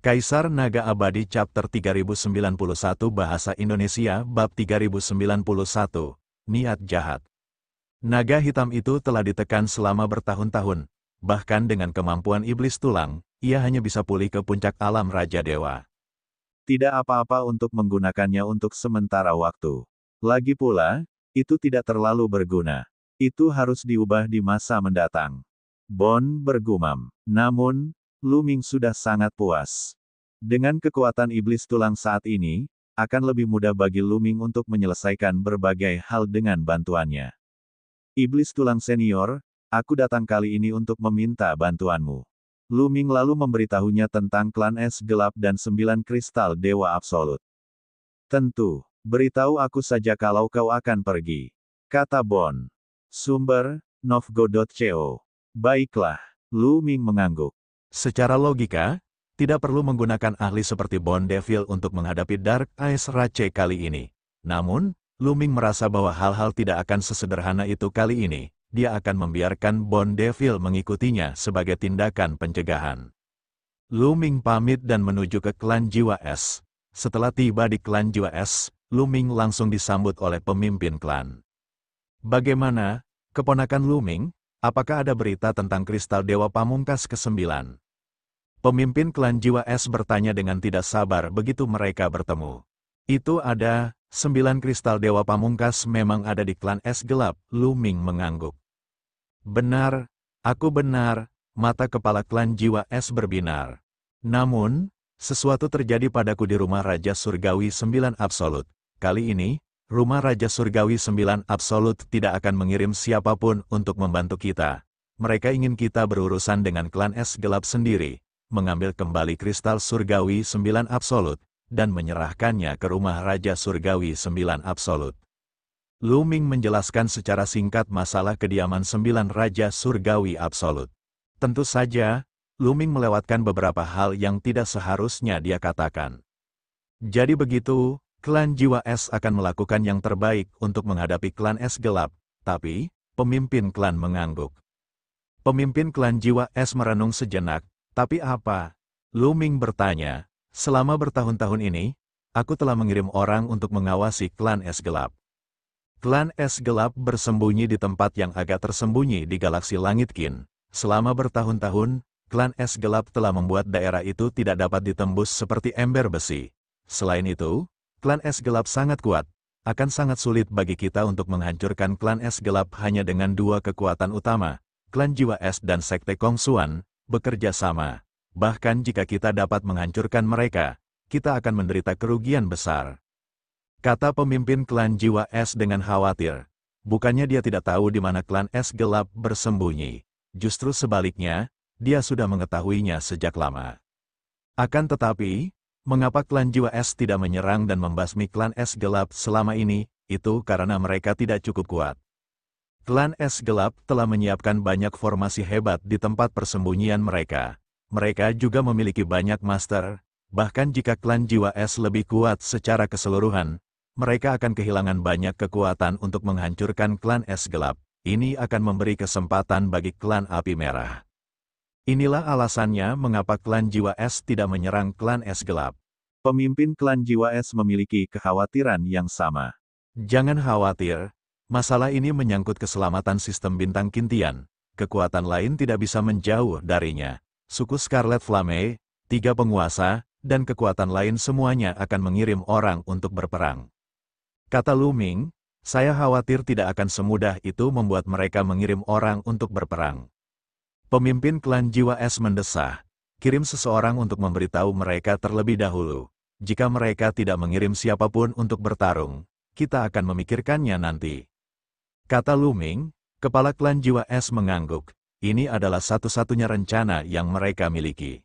Kaisar Naga Abadi Chapter 3091 Bahasa Indonesia Bab 3091, Niat Jahat. Naga hitam itu telah ditekan selama bertahun-tahun, bahkan dengan kemampuan iblis tulang, ia hanya bisa pulih ke puncak alam Raja Dewa. Tidak apa-apa untuk menggunakannya untuk sementara waktu. Lagi pula, itu tidak terlalu berguna. Itu harus diubah di masa mendatang. Bon bergumam. Namun, Lu Ming sudah sangat puas. Dengan kekuatan iblis tulang saat ini, akan lebih mudah bagi Lu Ming untuk menyelesaikan berbagai hal dengan bantuannya. Iblis tulang senior, aku datang kali ini untuk meminta bantuanmu. Lu Ming lalu memberitahunya tentang klan es gelap dan 9 kristal dewa absolut. Tentu, beritahu aku saja kalau kau akan pergi, kata Bon. Sumber, Novgo.co. Baiklah, Lu Ming mengangguk. Secara logika, tidak perlu menggunakan ahli seperti Bon Devil untuk menghadapi Dark Ice Rache kali ini. Namun, Lu Ming merasa bahwa hal-hal tidak akan sesederhana itu kali ini. Dia akan membiarkan Bon Devil mengikutinya sebagai tindakan pencegahan. Lu Ming pamit dan menuju ke klan Jiwa Es. Setelah tiba di klan Jiwa Es, Lu Ming langsung disambut oleh pemimpin klan. Bagaimana, keponakan Lu Ming? Apakah ada berita tentang kristal Dewa Pamungkas ke-9? Pemimpin klan Jiwa Es bertanya dengan tidak sabar begitu mereka bertemu. Itu ada, 9 kristal Dewa Pamungkas memang ada di klan Es Gelap, Lu Ming mengangguk. Benar, aku benar, mata kepala klan Jiwa Es berbinar. Namun, sesuatu terjadi padaku di rumah Raja Surgawi 9 Absolut. Kali ini, rumah Raja Surgawi 9 Absolut tidak akan mengirim siapapun untuk membantu kita. Mereka ingin kita berurusan dengan klan Es Gelap sendiri, mengambil kembali kristal Surgawi 9 Absolut, dan menyerahkannya ke rumah Raja Surgawi 9 Absolut. Lu Ming menjelaskan secara singkat masalah kediaman 9 Raja Surgawi Absolut. Tentu saja, Lu Ming melewatkan beberapa hal yang tidak seharusnya dia katakan. Jadi begitu, klan Jiwa Es akan melakukan yang terbaik untuk menghadapi klan Es Gelap, tapi, pemimpin klan mengangguk. Pemimpin klan Jiwa Es merenung sejenak, tapi apa? Lu Ming bertanya, selama bertahun-tahun ini, aku telah mengirim orang untuk mengawasi klan Es Gelap. Klan Es Gelap bersembunyi di tempat yang agak tersembunyi di galaksi Langit Qin. Selama bertahun-tahun, klan Es Gelap telah membuat daerah itu tidak dapat ditembus seperti ember besi. Selain itu, klan Es Gelap sangat kuat. Akan sangat sulit bagi kita untuk menghancurkan klan Es Gelap hanya dengan 2 kekuatan utama, klan Jiwa Es dan Sekte Kongsuan, bekerja sama. Bahkan jika kita dapat menghancurkan mereka, kita akan menderita kerugian besar. Kata pemimpin klan Jiwa Es dengan khawatir. Bukannya dia tidak tahu di mana klan Es Gelap bersembunyi. Justru sebaliknya, dia sudah mengetahuinya sejak lama. Akan tetapi, mengapa klan Jiwa Es tidak menyerang dan membasmi klan Es Gelap selama ini? Itu karena mereka tidak cukup kuat. Klan Es Gelap telah menyiapkan banyak formasi hebat di tempat persembunyian mereka. Mereka juga memiliki banyak master, bahkan jika klan Jiwa Es lebih kuat secara keseluruhan, mereka akan kehilangan banyak kekuatan untuk menghancurkan klan Es Gelap. Ini akan memberi kesempatan bagi klan Api Merah. Inilah alasannya mengapa klan Jiwa Es tidak menyerang klan Es Gelap. Pemimpin klan Jiwa Es memiliki kekhawatiran yang sama. Jangan khawatir, masalah ini menyangkut keselamatan sistem bintang Kintian. Kekuatan lain tidak bisa menjauh darinya. Suku Scarlet Flame, 3 penguasa, dan kekuatan lain semuanya akan mengirim orang untuk berperang. Kata Lu Ming, saya khawatir tidak akan semudah itu membuat mereka mengirim orang untuk berperang. Pemimpin klan Jiwa Es mendesah, kirim seseorang untuk memberitahu mereka terlebih dahulu. Jika mereka tidak mengirim siapapun untuk bertarung, kita akan memikirkannya nanti. Kata Lu Ming, kepala klan Jiwa Es mengangguk. Ini adalah satu-satunya rencana yang mereka miliki.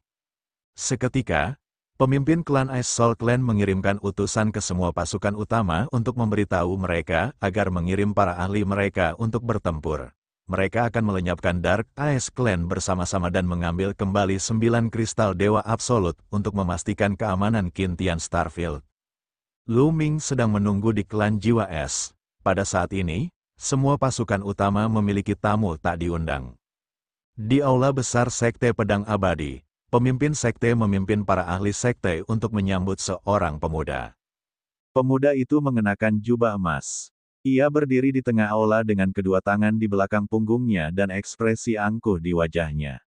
Seketika, pemimpin klan Ice Soul Clan mengirimkan utusan ke semua pasukan utama untuk memberitahu mereka agar mengirim para ahli mereka untuk bertempur. Mereka akan melenyapkan Dark Ice Clan bersama-sama dan mengambil kembali 9 kristal Dewa Absolut untuk memastikan keamanan Kintian Starfield. Lu Ming sedang menunggu di klan Jiwa Es. Pada saat ini, semua pasukan utama memiliki tamu tak diundang. Di aula besar Sekte Pedang Abadi, Pemimpin sekte memimpin para ahli sekte untuk menyambut seorang pemuda. Pemuda itu mengenakan jubah emas. Ia berdiri di tengah aula dengan kedua tangan di belakang punggungnya dan ekspresi angkuh di wajahnya.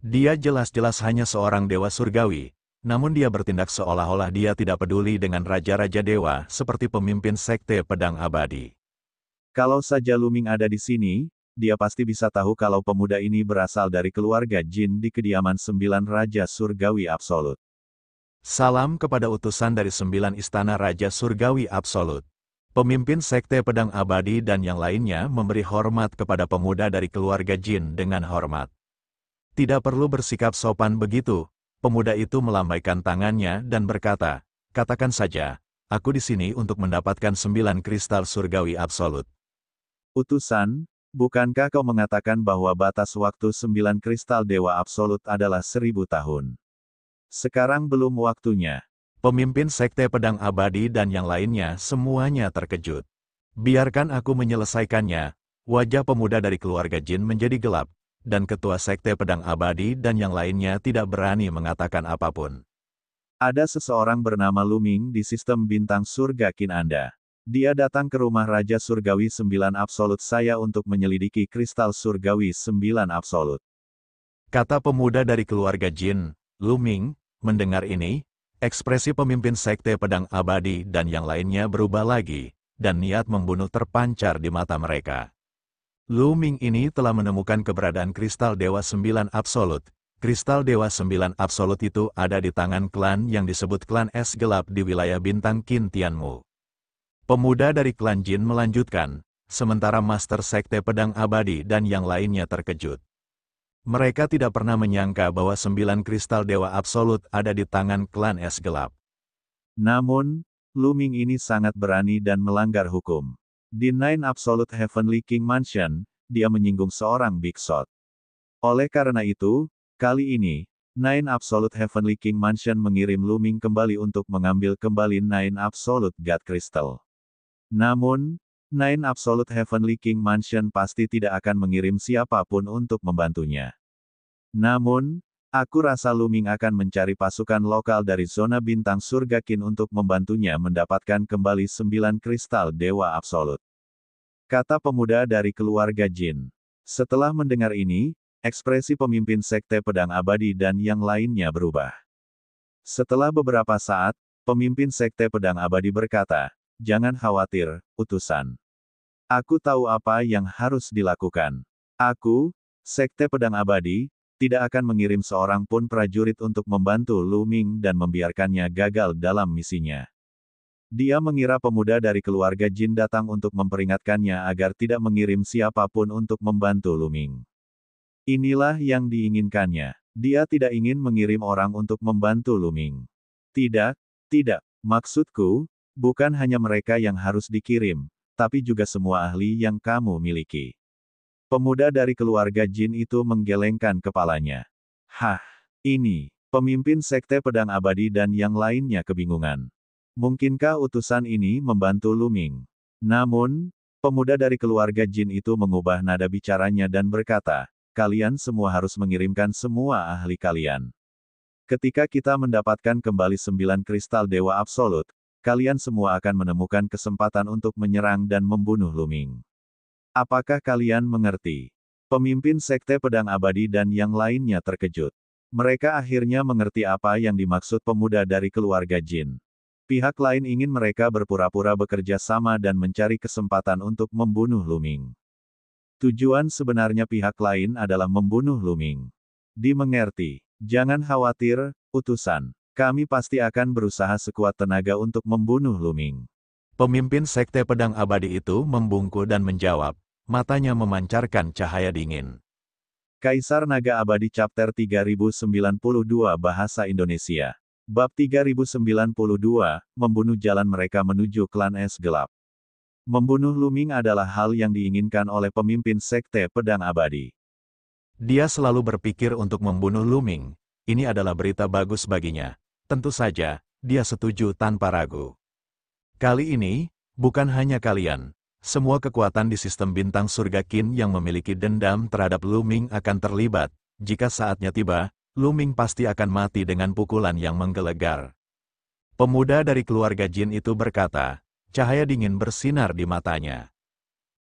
Dia jelas-jelas hanya seorang dewa surgawi, namun dia bertindak seolah-olah dia tidak peduli dengan raja-raja dewa seperti pemimpin sekte pedang abadi. Kalau saja Luming ada di sini, dia pasti bisa tahu kalau pemuda ini berasal dari keluarga jin di kediaman 9 Raja Surgawi Absolut. Salam kepada utusan dari 9 istana Raja Surgawi Absolut. Pemimpin sekte pedang abadi dan yang lainnya memberi hormat kepada pemuda dari keluarga jin dengan hormat. Tidak perlu bersikap sopan begitu, pemuda itu melambaikan tangannya dan berkata, "Katakan saja, aku di sini untuk mendapatkan 9 kristal surgawi absolut." Utusan, bukankah kau mengatakan bahwa batas waktu 9 kristal dewa absolut adalah 1000 tahun? Sekarang belum waktunya. Pemimpin sekte pedang abadi dan yang lainnya semuanya terkejut. Biarkan aku menyelesaikannya. Wajah pemuda dari keluarga jin menjadi gelap, dan ketua sekte pedang abadi dan yang lainnya tidak berani mengatakan apapun. Ada seseorang bernama Luming di sistem bintang surga Kin Anda. Dia datang ke rumah Raja Surgawi 9 Absolut saya untuk menyelidiki kristal surgawi 9 Absolut. Kata pemuda dari keluarga jin, Luming, mendengar ini, ekspresi pemimpin sekte pedang abadi dan yang lainnya berubah lagi, dan niat membunuh terpancar di mata mereka. Luming ini telah menemukan keberadaan kristal Dewa 9 Absolut. Kristal Dewa 9 Absolut itu ada di tangan klan yang disebut klan es gelap di wilayah bintang Qin Tianmu. Pemuda dari klan Jin melanjutkan, sementara Master Sekte Pedang Abadi dan yang lainnya terkejut. Mereka tidak pernah menyangka bahwa 9 kristal Dewa Absolut ada di tangan klan es gelap. Namun, Luming ini sangat berani dan melanggar hukum. Di Nine Absolute Heavenly King Mansion, dia menyinggung seorang Big Shot. Oleh karena itu, kali ini, Nine Absolute Heavenly King Mansion mengirim Luming kembali untuk mengambil kembali Nine Absolute God Crystal. Namun, Nine Absolute Heavenly King Mansion pasti tidak akan mengirim siapapun untuk membantunya. Namun, aku rasa Luming akan mencari pasukan lokal dari zona bintang surga Qin untuk membantunya mendapatkan kembali 9 kristal Dewa Absolut. Kata pemuda dari keluarga Jin. Setelah mendengar ini, ekspresi pemimpin sekte pedang abadi dan yang lainnya berubah. Setelah beberapa saat, pemimpin sekte pedang abadi berkata, "Jangan khawatir, utusan. Aku tahu apa yang harus dilakukan. Aku, sekte pedang abadi, tidak akan mengirim seorang pun prajurit untuk membantu Luming dan membiarkannya gagal dalam misinya." Dia mengira pemuda dari keluarga Jin datang untuk memperingatkannya agar tidak mengirim siapapun untuk membantu Luming. Inilah yang diinginkannya. Dia tidak ingin mengirim orang untuk membantu Luming. Tidak, tidak. Maksudku, bukan hanya mereka yang harus dikirim, tapi juga semua ahli yang kamu miliki. Pemuda dari keluarga Jin itu menggelengkan kepalanya. Hah, ini, pemimpin sekte pedang abadi dan yang lainnya kebingungan. Mungkinkah utusan ini membantu Luming? Namun, pemuda dari keluarga Jin itu mengubah nada bicaranya dan berkata, "Kalian semua harus mengirimkan semua ahli kalian. Ketika kita mendapatkan kembali 9 kristal Dewa Absolut, kalian semua akan menemukan kesempatan untuk menyerang dan membunuh Luming." Apakah kalian mengerti? Pemimpin sekte pedang abadi dan yang lainnya terkejut. Mereka akhirnya mengerti apa yang dimaksud pemuda dari keluarga Jin. Pihak lain ingin mereka berpura-pura bekerja sama dan mencari kesempatan untuk membunuh Luming. Tujuan sebenarnya pihak lain adalah membunuh Luming. Dimengerti. Jangan khawatir, utusan. Kami pasti akan berusaha sekuat tenaga untuk membunuh Luming. Pemimpin sekte pedang abadi itu membungkuk dan menjawab, matanya memancarkan cahaya dingin. Kaisar Naga Abadi Chapter 3092 Bahasa Indonesia. Bab 3092, membunuh jalan mereka menuju klan es gelap. Membunuh Luming adalah hal yang diinginkan oleh pemimpin sekte pedang abadi. Dia selalu berpikir untuk membunuh Luming. Ini adalah berita bagus baginya. Tentu saja, dia setuju tanpa ragu. Kali ini, bukan hanya kalian, semua kekuatan di sistem bintang surga Qin yang memiliki dendam terhadap Luming akan terlibat. Jika saatnya tiba, Luming pasti akan mati dengan pukulan yang menggelegar. Pemuda dari keluarga jin itu berkata, cahaya dingin bersinar di matanya.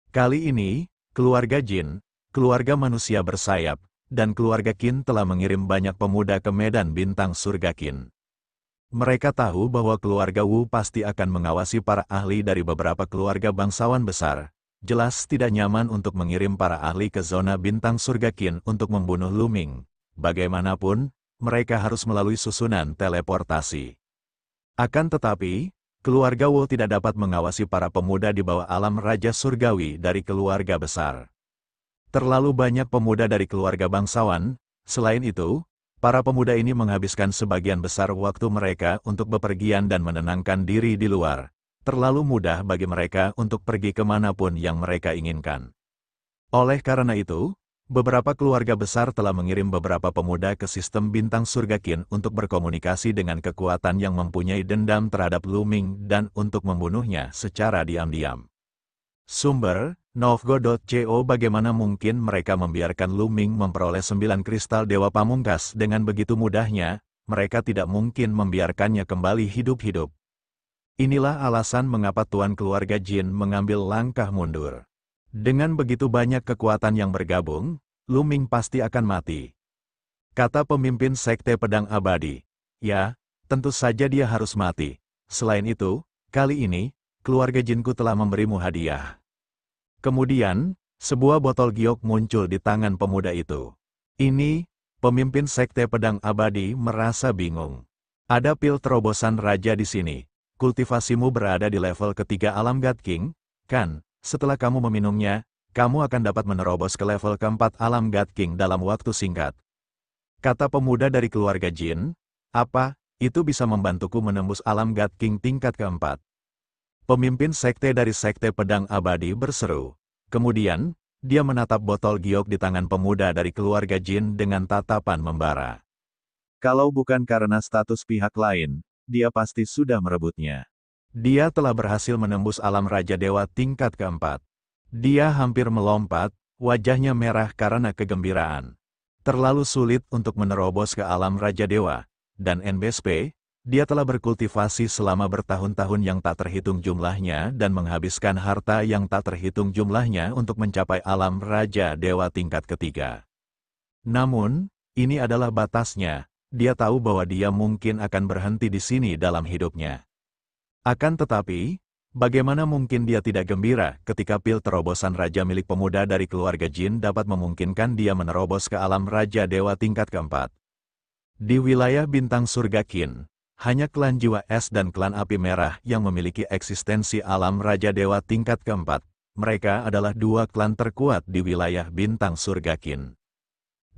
Kali ini, keluarga jin, keluarga manusia bersayap, dan keluarga Qin telah mengirim banyak pemuda ke medan bintang surga Qin. Mereka tahu bahwa keluarga Wu pasti akan mengawasi para ahli dari beberapa keluarga bangsawan besar. Jelas tidak nyaman untuk mengirim para ahli ke zona bintang surga Qin untuk membunuh Luming. Bagaimanapun, mereka harus melalui susunan teleportasi. Akan tetapi, keluarga Wu tidak dapat mengawasi para pemuda di bawah alam Raja Surgawi dari keluarga besar. Terlalu banyak pemuda dari keluarga bangsawan. Selain itu, para pemuda ini menghabiskan sebagian besar waktu mereka untuk bepergian dan menenangkan diri di luar. Terlalu mudah bagi mereka untuk pergi kemanapun yang mereka inginkan. Oleh karena itu, beberapa keluarga besar telah mengirim beberapa pemuda ke sistem bintang surga Qin untuk berkomunikasi dengan kekuatan yang mempunyai dendam terhadap Luming dan untuk membunuhnya secara diam-diam. Sumber, Novgo.co. Bagaimana mungkin mereka membiarkan Luming memperoleh 9 kristal Dewa Pamungkas dengan begitu mudahnya? Mereka tidak mungkin membiarkannya kembali hidup-hidup. Inilah alasan mengapa tuan keluarga Jin mengambil langkah mundur. Dengan begitu banyak kekuatan yang bergabung, Luming pasti akan mati. Kata pemimpin Sekte Pedang Abadi, ya, tentu saja dia harus mati. Selain itu, kali ini, keluarga Jinku telah memberimu hadiah. Kemudian, sebuah botol giok muncul di tangan pemuda itu. Ini, pemimpin Sekte Pedang Abadi merasa bingung. Ada pil terobosan raja di sini. Kultivasimu berada di level ketiga alam God King, kan? Setelah kamu meminumnya, kamu akan dapat menerobos ke level keempat alam God King dalam waktu singkat. Kata pemuda dari keluarga Jin, apa, itu bisa membantuku menembus alam God King tingkat keempat. Pemimpin sekte dari Sekte Pedang Abadi berseru. Kemudian, dia menatap botol giok di tangan pemuda dari keluarga Jin dengan tatapan membara. Kalau bukan karena status pihak lain, dia pasti sudah merebutnya. Dia telah berhasil menembus alam Raja Dewa tingkat keempat. Dia hampir melompat, wajahnya merah karena kegembiraan. Terlalu sulit untuk menerobos ke alam Raja Dewa, dan NBSP, dia telah berkultivasi selama bertahun-tahun yang tak terhitung jumlahnya dan menghabiskan harta yang tak terhitung jumlahnya untuk mencapai alam Raja Dewa tingkat ketiga. Namun, ini adalah batasnya. Dia tahu bahwa dia mungkin akan berhenti di sini dalam hidupnya. Akan tetapi, bagaimana mungkin dia tidak gembira ketika pil terobosan raja milik pemuda dari keluarga Jin dapat memungkinkan dia menerobos ke alam Raja Dewa tingkat keempat. Di wilayah bintang surga Qin, hanya klan jiwa es dan klan api merah yang memiliki eksistensi alam Raja Dewa tingkat keempat. Mereka adalah dua klan terkuat di wilayah bintang surga Qin.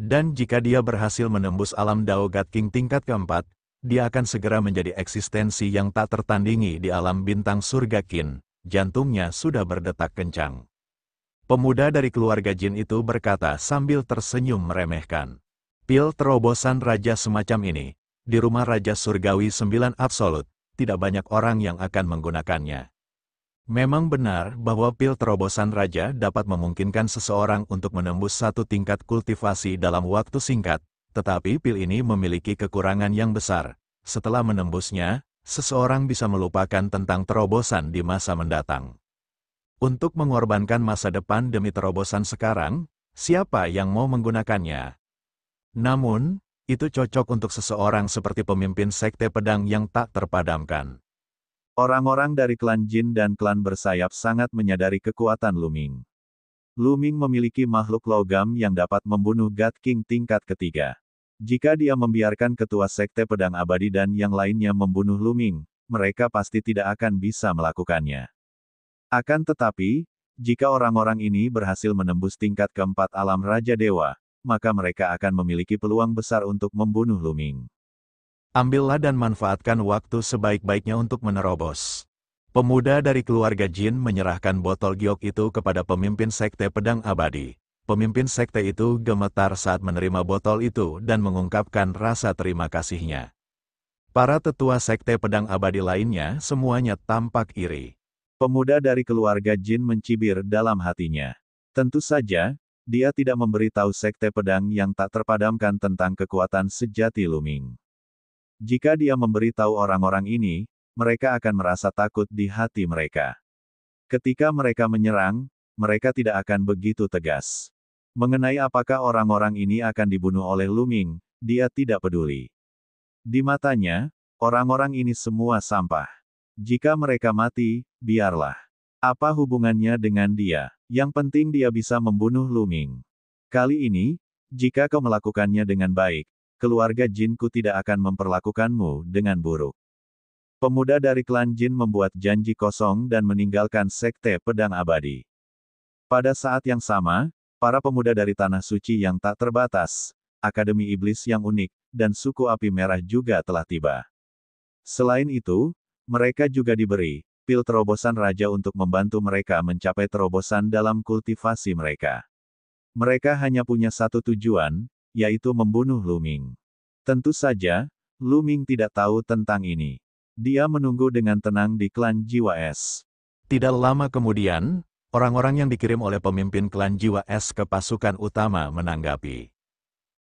Dan jika dia berhasil menembus alam Dao God King tingkat keempat, dia akan segera menjadi eksistensi yang tak tertandingi di alam bintang surga Qin. Jantungnya sudah berdetak kencang. Pemuda dari keluarga Jin itu berkata sambil tersenyum meremehkan. Pil terobosan raja semacam ini, di rumah Raja Surgawi 9 Absolut, tidak banyak orang yang akan menggunakannya. Memang benar bahwa pil terobosan raja dapat memungkinkan seseorang untuk menembus satu tingkat kultivasi dalam waktu singkat, tetapi pil ini memiliki kekurangan yang besar. Setelah menembusnya, seseorang bisa melupakan tentang terobosan di masa mendatang. Untuk mengorbankan masa depan demi terobosan sekarang, siapa yang mau menggunakannya? Namun, itu cocok untuk seseorang seperti pemimpin sekte pedang yang tak terpadamkan. Orang-orang dari klan Jin dan klan bersayap sangat menyadari kekuatan Luming. Luming memiliki makhluk logam yang dapat membunuh God King tingkat ketiga. Jika dia membiarkan ketua sekte pedang abadi dan yang lainnya membunuh Luming, mereka pasti tidak akan bisa melakukannya. Akan tetapi, jika orang-orang ini berhasil menembus tingkat keempat alam Raja Dewa, maka mereka akan memiliki peluang besar untuk membunuh Luming. Ambillah dan manfaatkan waktu sebaik-baiknya untuk menerobos. Pemuda dari keluarga Jin menyerahkan botol giok itu kepada pemimpin sekte pedang abadi. Pemimpin sekte itu gemetar saat menerima botol itu dan mengungkapkan rasa terima kasihnya. Para tetua sekte pedang abadi lainnya semuanya tampak iri. Pemuda dari keluarga Jin mencibir dalam hatinya. Tentu saja, Dia tidak memberitahu Sekte Pedang yang tak terpadamkan tentang kekuatan sejati Luming. Jika dia memberitahu orang-orang ini, mereka akan merasa takut di hati mereka. Ketika mereka menyerang, mereka tidak akan begitu tegas. Mengenai apakah orang-orang ini akan dibunuh oleh Luming, dia tidak peduli. Di matanya, orang-orang ini semua sampah. Jika mereka mati, biarlah. Apa hubungannya dengan dia? Yang penting dia bisa membunuh Luming. Kali ini, jika kau melakukannya dengan baik, keluarga Jinku tidak akan memperlakukanmu dengan buruk. Pemuda dari klan Jin membuat janji kosong dan meninggalkan Sekte Pedang Abadi. Pada saat yang sama, para pemuda dari Tanah Suci yang tak terbatas, Akademi Iblis yang unik, dan suku Api Merah juga telah tiba. Selain itu, mereka juga diberi pil terobosan raja untuk membantu mereka mencapai terobosan dalam kultivasi mereka. Mereka hanya punya satu tujuan, yaitu membunuh Luming. Tentu saja, Luming tidak tahu tentang ini. Dia menunggu dengan tenang di klan Jiwa Es. Tidak lama kemudian, orang-orang yang dikirim oleh pemimpin klan Jiwa Es ke pasukan utama menanggapi.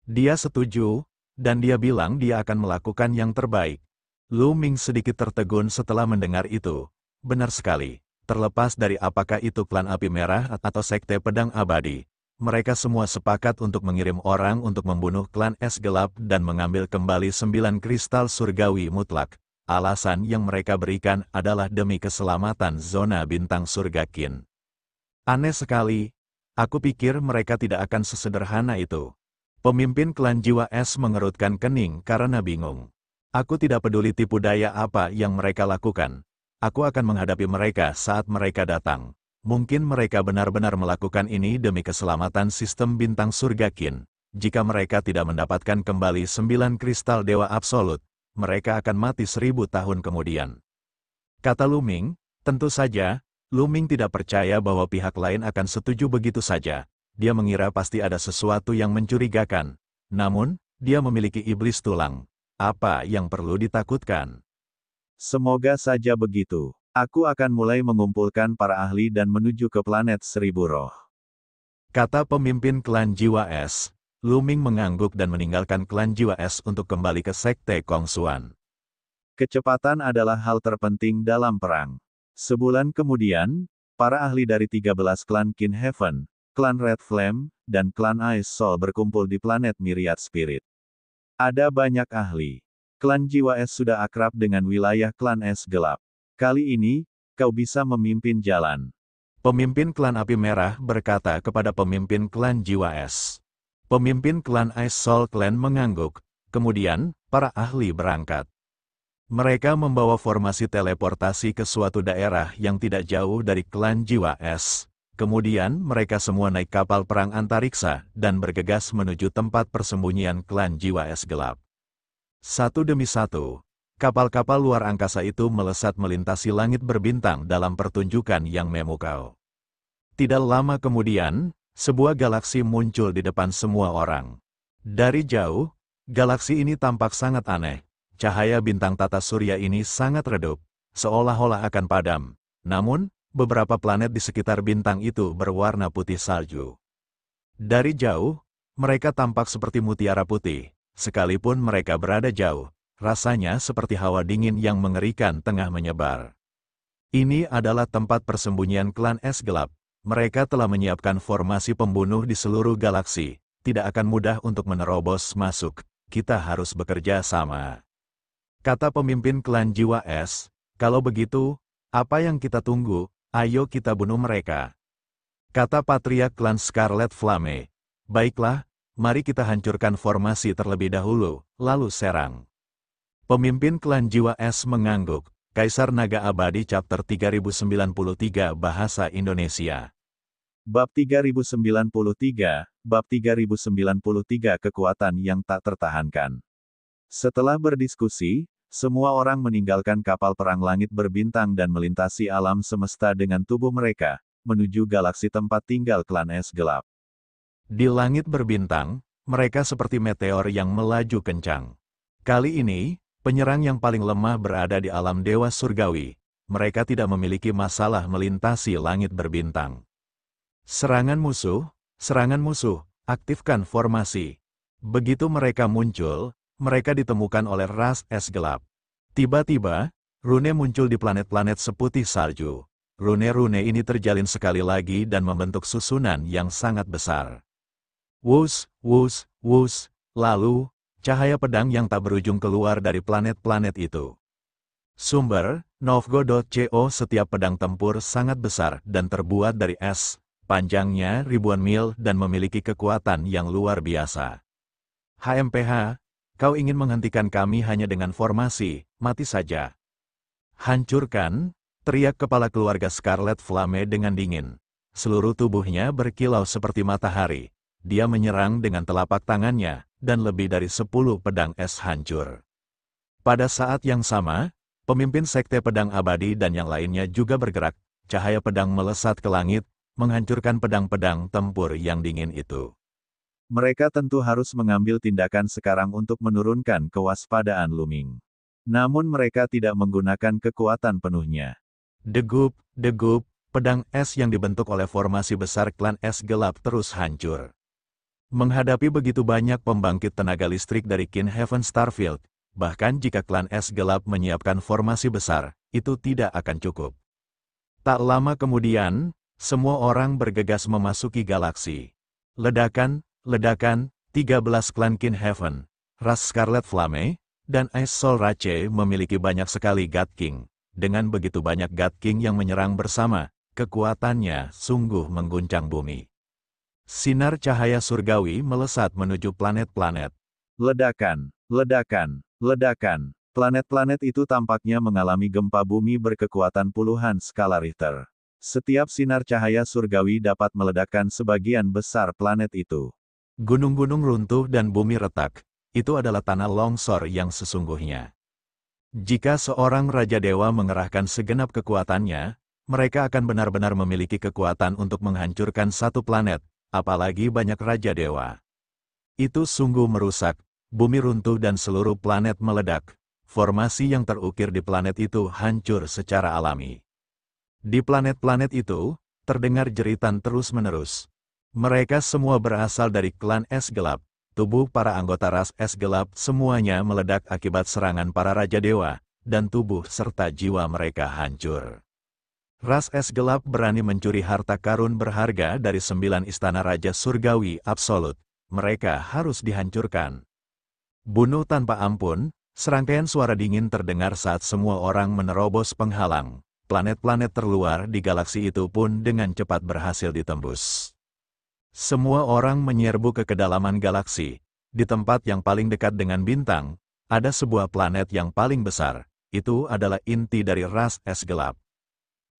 Dia setuju, dan dia bilang dia akan melakukan yang terbaik. Luming sedikit tertegun setelah mendengar itu. Benar sekali, terlepas dari apakah itu klan Api Merah atau Sekte Pedang Abadi, mereka semua sepakat untuk mengirim orang untuk membunuh klan Es Gelap dan mengambil kembali 9 kristal surgawi mutlak. Alasan yang mereka berikan adalah demi keselamatan zona bintang surga Qin. Aneh sekali, aku pikir mereka tidak akan sesederhana itu. Pemimpin klan Jiwa Es mengerutkan kening karena bingung. Aku tidak peduli tipu daya apa yang mereka lakukan. Aku akan menghadapi mereka saat mereka datang. Mungkin mereka benar-benar melakukan ini demi keselamatan sistem bintang surga Qin. Jika mereka tidak mendapatkan kembali 9 kristal dewa absolut, mereka akan mati 1000 tahun kemudian. Kata Luming, tentu saja, Luming tidak percaya bahwa pihak lain akan setuju begitu saja. Dia mengira pasti ada sesuatu yang mencurigakan. Namun, dia memiliki iblis tulang. Apa yang perlu ditakutkan? Semoga saja begitu. Aku akan mulai mengumpulkan para ahli dan menuju ke planet Seribu Roh. Kata pemimpin klan Jiwa Es. Luming mengangguk dan meninggalkan klan Jiwa Es untuk kembali ke Sekte Kongsuan. Kecepatan adalah hal terpenting dalam perang. Sebulan kemudian, para ahli dari 13 klan Qin Heaven, klan Red Flame, dan klan Ice Soul berkumpul di planet Myriad Spirit. Ada banyak ahli. Klan Jiwa Es sudah akrab dengan wilayah klan Es Gelap. Kali ini, kau bisa memimpin jalan. Pemimpin klan Api Merah berkata kepada pemimpin klan Jiwa Es. Pemimpin klan Ice Soul Clan mengangguk. Kemudian, para ahli berangkat. Mereka membawa formasi teleportasi ke suatu daerah yang tidak jauh dari klan Jiwa Es. Kemudian mereka semua naik kapal perang antariksa dan bergegas menuju tempat persembunyian klan Jiwa Es Gelap. Satu demi satu, kapal-kapal luar angkasa itu melesat melintasi langit berbintang dalam pertunjukan yang memukau. Tidak lama kemudian, sebuah galaksi muncul di depan semua orang. Dari jauh, galaksi ini tampak sangat aneh. Cahaya bintang tata surya ini sangat redup, seolah-olah akan padam. Namun, beberapa planet di sekitar bintang itu berwarna putih salju. Dari jauh, mereka tampak seperti mutiara putih. Sekalipun mereka berada jauh, rasanya seperti hawa dingin yang mengerikan tengah menyebar. Ini adalah tempat persembunyian klan Es Gelap. Mereka telah menyiapkan formasi pembunuh di seluruh galaksi. Tidak akan mudah untuk menerobos masuk. Kita harus bekerja sama. Kata pemimpin klan Jiwa Es, kalau begitu, apa yang kita tunggu? Ayo kita bunuh mereka. Kata patriark klan Scarlet Flame, baiklah, mari kita hancurkan formasi terlebih dahulu, lalu serang. Pemimpin klan Jiwa Es mengangguk. Kaisar Naga Abadi Chapter 3093 Bahasa Indonesia. Bab 3093, Bab 3093 Kekuatan yang tak tertahankan. Setelah berdiskusi, semua orang meninggalkan kapal perang langit berbintang dan melintasi alam semesta dengan tubuh mereka, menuju galaksi tempat tinggal klan Es Gelap. Di langit berbintang, mereka seperti meteor yang melaju kencang. Kali ini, penyerang yang paling lemah berada di alam dewa surgawi. Mereka tidak memiliki masalah melintasi langit berbintang. Serangan musuh, Serangan musuh, aktifkan formasi. Begitu mereka muncul, mereka ditemukan oleh ras es gelap. Tiba-tiba, rune muncul di planet-planet seputih salju. Rune-rune ini terjalin sekali lagi dan membentuk susunan yang sangat besar. Wus, wus, wus, lalu, cahaya pedang yang tak berujung keluar dari planet-planet itu. Sumber, Novgo.co. Setiap pedang tempur sangat besar dan terbuat dari es, panjangnya ribuan mil dan memiliki kekuatan yang luar biasa. HMPH, kau ingin menghentikan kami hanya dengan formasi, mati saja. Hancurkan, teriak kepala keluarga Scarlet Flame dengan dingin. Seluruh tubuhnya berkilau seperti matahari. Dia menyerang dengan telapak tangannya, dan lebih dari 10 pedang es hancur. Pada saat yang sama, pemimpin Sekte Pedang Abadi dan yang lainnya juga bergerak. Cahaya pedang melesat ke langit, menghancurkan pedang-pedang tempur yang dingin itu. Mereka tentu harus mengambil tindakan sekarang untuk menurunkan kewaspadaan Luming. Namun mereka tidak menggunakan kekuatan penuhnya. Degup, degup, pedang es yang dibentuk oleh formasi besar klan es gelap terus hancur. Menghadapi begitu banyak pembangkit tenaga listrik dari Kin Heaven Starfield, bahkan jika klan es gelap menyiapkan formasi besar, itu tidak akan cukup. Tak lama kemudian, semua orang bergegas memasuki galaksi. Ledakan, ledakan, 13 klan Kin Heaven, ras Scarlet Flame, dan Ice Soul Rache memiliki banyak sekali God King. Dengan begitu banyak God King yang menyerang bersama, kekuatannya sungguh mengguncang bumi. Sinar cahaya surgawi melesat menuju planet-planet. Ledakan, ledakan, ledakan. Planet-planet itu tampaknya mengalami gempa bumi berkekuatan puluhan skala Richter. Setiap sinar cahaya surgawi dapat meledakkan sebagian besar planet itu. Gunung-gunung runtuh dan bumi retak. Itu adalah tanah longsor yang sesungguhnya. Jika seorang Raja Dewa mengerahkan segenap kekuatannya, mereka akan benar-benar memiliki kekuatan untuk menghancurkan satu planet, apalagi banyak Raja Dewa. Itu sungguh merusak, bumi runtuh dan seluruh planet meledak. Formasi yang terukir di planet itu hancur secara alami. Di planet-planet itu, terdengar jeritan terus-menerus. Mereka semua berasal dari klan es gelap. Tubuh para anggota ras es gelap semuanya meledak akibat serangan para Raja Dewa, dan tubuh serta jiwa mereka hancur. Ras es gelap berani mencuri harta karun berharga dari 9 istana Raja Surgawi Absolut. Mereka harus dihancurkan. Bunuh tanpa ampun, serangkaian suara dingin terdengar saat semua orang menerobos penghalang. Planet-planet terluar di galaksi itu pun dengan cepat berhasil ditembus. Semua orang menyerbu ke kedalaman galaksi. Di tempat yang paling dekat dengan bintang, ada sebuah planet yang paling besar. Itu adalah inti dari ras es gelap.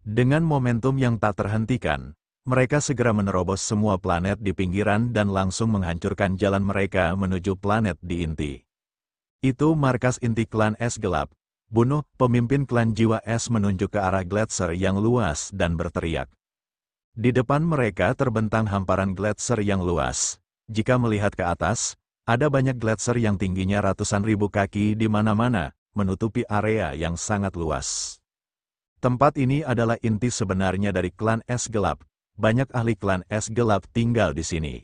Dengan momentum yang tak terhentikan, mereka segera menerobos semua planet di pinggiran dan langsung menghancurkan jalan mereka menuju planet di inti. Itu markas inti klan es gelap. Bunuh, pemimpin klan jiwa es menunjuk ke arah gletser yang luas dan berteriak. Di depan mereka terbentang hamparan gletser yang luas. Jika melihat ke atas, ada banyak gletser yang tingginya ratusan ribu kaki di mana-mana, menutupi area yang sangat luas. Tempat ini adalah inti sebenarnya dari klan es gelap. Banyak ahli klan es gelap tinggal di sini.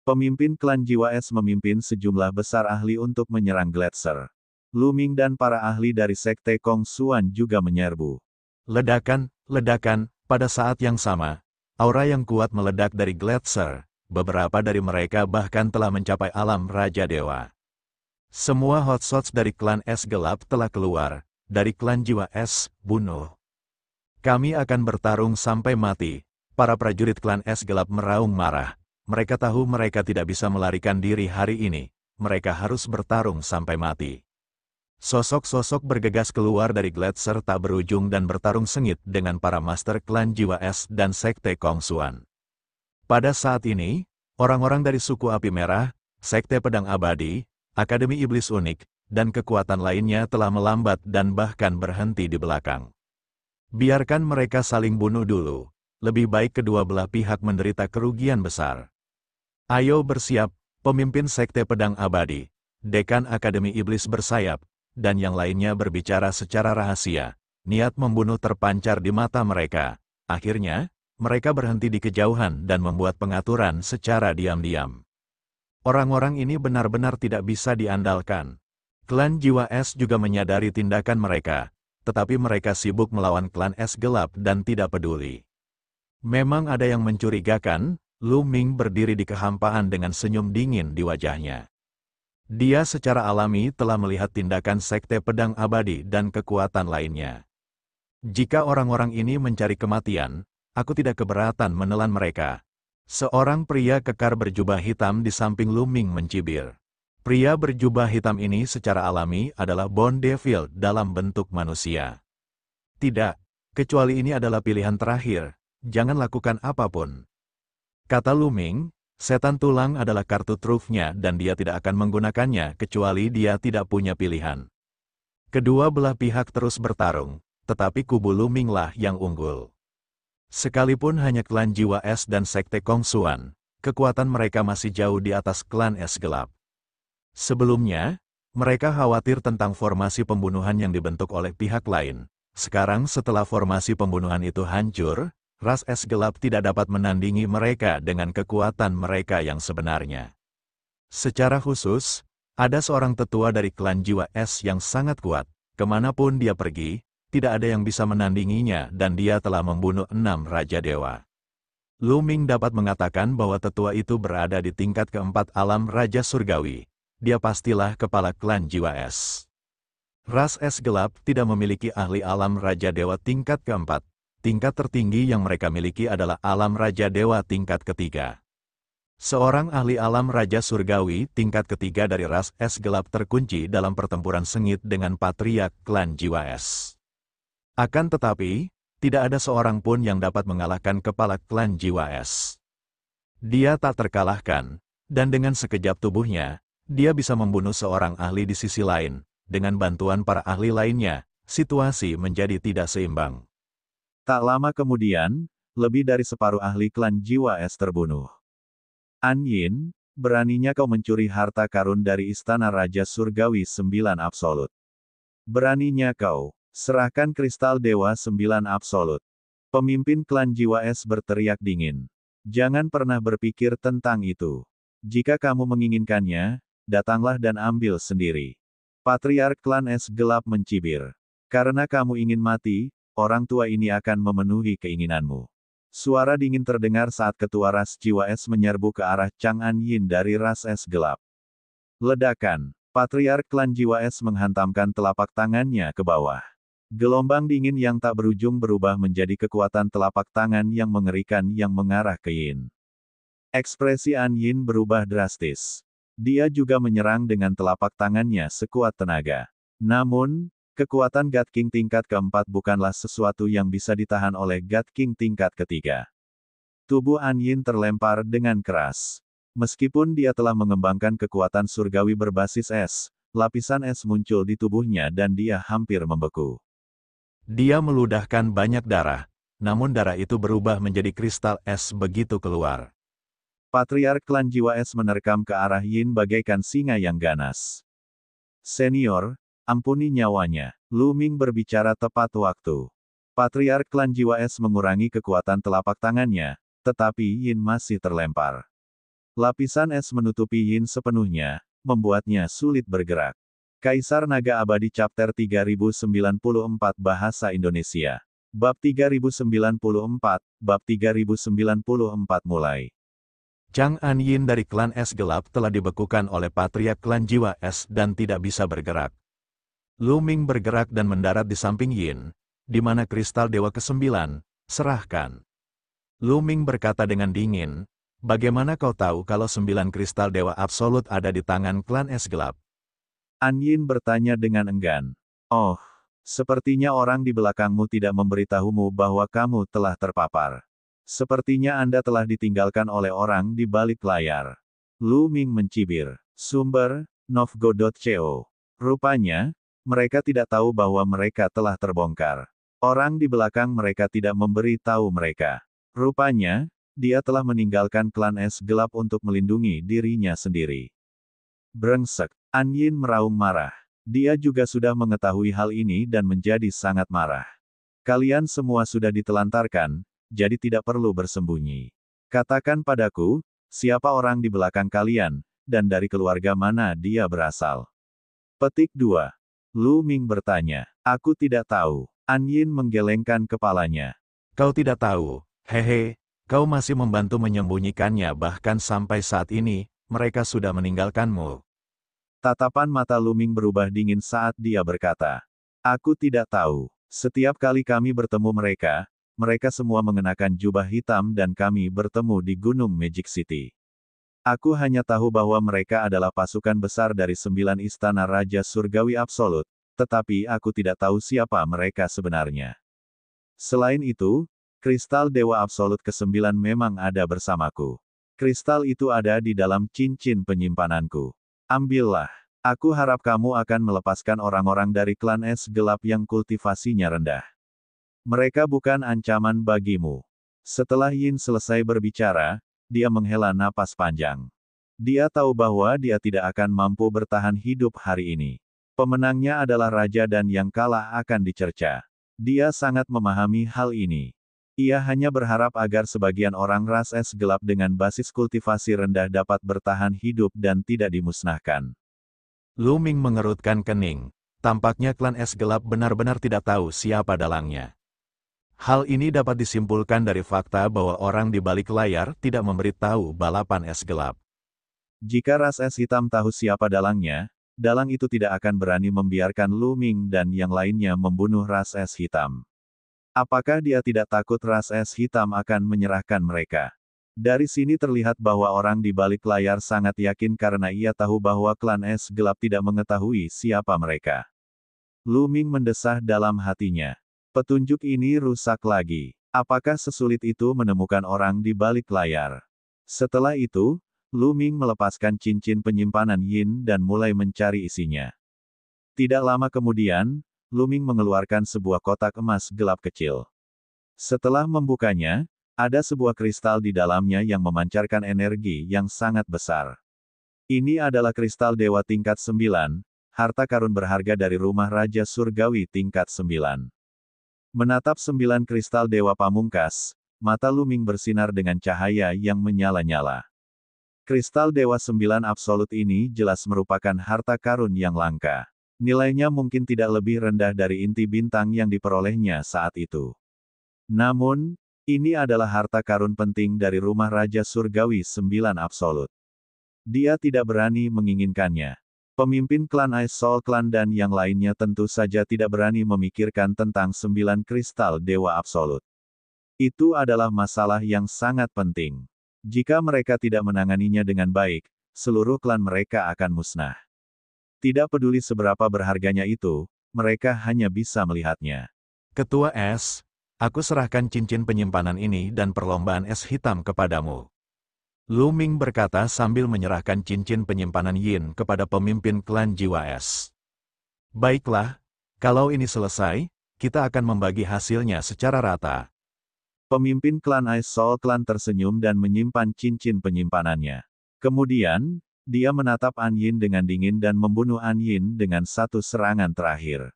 Pemimpin klan jiwa es memimpin sejumlah besar ahli untuk menyerang gletser. Luming dan para ahli dari Sekte Kong Xuan juga menyerbu. Ledakan, ledakan, pada saat yang sama, aura yang kuat meledak dari gletser. Beberapa dari mereka bahkan telah mencapai alam Raja Dewa. Semua hotshots dari klan es gelap telah keluar. Dari klan jiwa es, bunuh. Kami akan bertarung sampai mati. Para prajurit klan es gelap meraung marah. Mereka tahu mereka tidak bisa melarikan diri hari ini. Mereka harus bertarung sampai mati. Sosok-sosok bergegas keluar dari gletser tak berujung dan bertarung sengit dengan para master klan jiwa es dan Sekte Kong Xuan. Pada saat ini, orang-orang dari suku Api Merah, Sekte Pedang Abadi, Akademi Iblis Unik, dan kekuatan lainnya telah melambat dan bahkan berhenti di belakang. Biarkan mereka saling bunuh dulu. Lebih baik kedua belah pihak menderita kerugian besar. Ayo bersiap, pemimpin Sekte Pedang Abadi, Dekan Akademi Iblis bersayap, dan yang lainnya berbicara secara rahasia. Niat membunuh terpancar di mata mereka. Akhirnya, Mereka berhenti di kejauhan dan membuat pengaturan secara diam-diam. Orang-orang ini benar-benar tidak bisa diandalkan. Klan Jiwa Es juga menyadari tindakan mereka, tetapi mereka sibuk melawan klan es gelap dan tidak peduli. Memang ada yang mencurigakan. Lu Ming berdiri di kehampaan dengan senyum dingin di wajahnya. Dia secara alami telah melihat tindakan Sekte Pedang Abadi dan kekuatan lainnya. Jika orang-orang ini mencari kematian, aku tidak keberatan menelan mereka. Seorang pria kekar berjubah hitam di samping Lu Ming mencibir. Pria berjubah hitam ini secara alami adalah Bone Devil dalam bentuk manusia. Tidak, kecuali ini adalah pilihan terakhir, jangan lakukan apapun. Kata Lu Ming, setan tulang adalah kartu trufnya dan dia tidak akan menggunakannya kecuali dia tidak punya pilihan. Kedua belah pihak terus bertarung, tetapi kubu Lu Ming lah yang unggul. Sekalipun hanya klan Jiwa Es dan Sekte Kongsuan, kekuatan mereka masih jauh di atas klan Es Gelap. Sebelumnya, mereka khawatir tentang formasi pembunuhan yang dibentuk oleh pihak lain. Sekarang setelah formasi pembunuhan itu hancur, ras es gelap tidak dapat menandingi mereka dengan kekuatan mereka yang sebenarnya. Secara khusus, ada seorang tetua dari klan Jiwa Es yang sangat kuat. Kemanapun dia pergi, tidak ada yang bisa menandinginya dan dia telah membunuh 6 Raja Dewa. Lu Ming dapat mengatakan bahwa tetua itu berada di tingkat keempat alam Raja Surgawi. Dia pastilah kepala klan Jiwa Es. Ras es gelap tidak memiliki ahli alam Raja Dewa tingkat keempat. Tingkat tertinggi yang mereka miliki adalah alam Raja Dewa tingkat ketiga. Seorang ahli alam Raja Surgawi tingkat ketiga dari ras es gelap terkunci dalam pertempuran sengit dengan patriark klan Jiwa Es. Akan tetapi, tidak ada seorang pun yang dapat mengalahkan kepala klan Jiwa Es. Dia tak terkalahkan, dan dengan sekejap tubuhnya, dia bisa membunuh seorang ahli di sisi lain. Dengan bantuan para ahli lainnya, situasi menjadi tidak seimbang. Tak lama kemudian, lebih dari separuh ahli klan Jiwa Es terbunuh. An Yin, beraninya kau mencuri harta karun dari Istana Raja Surgawi 9 Absolut. Beraninya kau, serahkan kristal Dewa 9 Absolut. Pemimpin klan Jiwa Es berteriak dingin. Jangan pernah berpikir tentang itu. Jika kamu menginginkannya, datanglah dan ambil sendiri. Patriark klan Es Gelap mencibir. Karena kamu ingin mati, orang tua ini akan memenuhi keinginanmu. Suara dingin terdengar saat ketua ras Jiwa Es menyerbu ke arah Chang An Yin dari ras es gelap. Ledakan. Patriark klan Jiwa Es menghantamkan telapak tangannya ke bawah. Gelombang dingin yang tak berujung berubah menjadi kekuatan telapak tangan yang mengerikan yang mengarah ke Yin. Ekspresi An Yin berubah drastis. Dia juga menyerang dengan telapak tangannya sekuat tenaga. Namun, kekuatan God King tingkat keempat bukanlah sesuatu yang bisa ditahan oleh God King tingkat ketiga. Tubuh An Yin terlempar dengan keras. Meskipun dia telah mengembangkan kekuatan surgawi berbasis es, lapisan es muncul di tubuhnya dan dia hampir membeku. Dia meludahkan banyak darah, namun darah itu berubah menjadi kristal es begitu keluar. Patriark klan Jiwa Es menerkam ke arah Yin bagaikan singa yang ganas. Senior, ampuni nyawanya, Lu Ming berbicara tepat waktu. Patriark klan Jiwa Es mengurangi kekuatan telapak tangannya, tetapi Yin masih terlempar. Lapisan es menutupi Yin sepenuhnya, membuatnya sulit bergerak. Kaisar Naga Abadi Chapter 3094 Bahasa Indonesia. Bab 3094, Bab 3094 mulai. Chang An Yin dari klan Es Gelap telah dibekukan oleh patriark klan Jiwa Es dan tidak bisa bergerak. Lu Ming bergerak dan mendarat di samping Yin, di mana kristal Dewa ke-9, serahkan. Lu Ming berkata dengan dingin, bagaimana kau tahu kalau 9 kristal Dewa Absolut ada di tangan klan Es Gelap? An Yin bertanya dengan enggan. Oh, sepertinya orang di belakangmu tidak memberitahumu bahwa kamu telah terpapar. Sepertinya Anda telah ditinggalkan oleh orang di balik layar. Lu Ming mencibir. Sumber, Novgo.co. Rupanya, mereka tidak tahu bahwa mereka telah terbongkar. Orang di belakang mereka tidak memberi tahu mereka. Rupanya, dia telah meninggalkan klan Es Gelap untuk melindungi dirinya sendiri. Brengsek. An Yin meraung marah. Dia juga sudah mengetahui hal ini dan menjadi sangat marah. Kalian semua sudah ditelantarkan, jadi tidak perlu bersembunyi. Katakan padaku, siapa orang di belakang kalian, dan dari keluarga mana dia berasal? Petik 2. Lu Ming bertanya. Aku tidak tahu. An Yin menggelengkan kepalanya. Kau tidak tahu, hehe, kau masih membantu menyembunyikannya bahkan sampai saat ini, mereka sudah meninggalkanmu. Tatapan mata Lu Ming berubah dingin saat dia berkata. Aku tidak tahu. Setiap kali kami bertemu mereka, mereka semua mengenakan jubah hitam dan kami bertemu di Gunung Magic City. Aku hanya tahu bahwa mereka adalah pasukan besar dari 9 istana Raja Surgawi Absolut, tetapi aku tidak tahu siapa mereka sebenarnya. Selain itu, kristal Dewa Absolut ke-9 memang ada bersamaku. Kristal itu ada di dalam cincin penyimpananku. Ambillah. Aku harap kamu akan melepaskan orang-orang dari klan es gelap yang kultivasinya rendah. Mereka bukan ancaman bagimu. Setelah Yin selesai berbicara, dia menghela napas panjang. Dia tahu bahwa dia tidak akan mampu bertahan hidup hari ini. Pemenangnya adalah raja dan yang kalah akan dicerca. Dia sangat memahami hal ini. Ia hanya berharap agar sebagian orang ras es gelap dengan basis kultivasi rendah dapat bertahan hidup dan tidak dimusnahkan. Lu Ming mengerutkan kening. Tampaknya klan es gelap benar-benar tidak tahu siapa dalangnya. Hal ini dapat disimpulkan dari fakta bahwa orang di balik layar tidak memberitahu balapan es gelap. Jika ras es hitam tahu siapa dalangnya, dalang itu tidak akan berani membiarkan Lu Ming dan yang lainnya membunuh ras es hitam. Apakah dia tidak takut ras es hitam akan menyerahkan mereka? Dari sini terlihat bahwa orang di balik layar sangat yakin karena ia tahu bahwa klan es gelap tidak mengetahui siapa mereka. Lu Ming mendesah dalam hatinya. Petunjuk ini rusak lagi. Apakah sesulit itu menemukan orang di balik layar? Setelah itu, Lu Ming melepaskan cincin penyimpanan Yin dan mulai mencari isinya. Tidak lama kemudian, Lu Ming mengeluarkan sebuah kotak emas gelap kecil. Setelah membukanya, ada sebuah kristal di dalamnya yang memancarkan energi yang sangat besar. Ini adalah kristal dewa tingkat 9, harta karun berharga dari rumah Raja Surgawi tingkat 9. Menatap 9 kristal dewa pamungkas, mata Lu Ming bersinar dengan cahaya yang menyala-nyala. Kristal dewa 9 absolut ini jelas merupakan harta karun yang langka. Nilainya mungkin tidak lebih rendah dari inti bintang yang diperolehnya saat itu. Namun, ini adalah harta karun penting dari rumah Raja Surgawi 9 absolut. Dia tidak berani menginginkannya. Pemimpin klan Ice Soul Clan dan yang lainnya tentu saja tidak berani memikirkan tentang 9 kristal dewa absolut. Itu adalah masalah yang sangat penting. Jika mereka tidak menanganinya dengan baik, seluruh klan mereka akan musnah. Tidak peduli seberapa berharganya itu, mereka hanya bisa melihatnya. Ketua Es, aku serahkan cincin penyimpanan ini dan perlombaan es hitam kepadamu. Lu Ming berkata sambil menyerahkan cincin penyimpanan Yin kepada pemimpin klan Jiwa Es. Baiklah, kalau ini selesai, kita akan membagi hasilnya secara rata. Pemimpin klan Ice Soul Clan tersenyum dan menyimpan cincin penyimpanannya. Kemudian, dia menatap An Yin dengan dingin dan membunuh An Yin dengan satu serangan terakhir.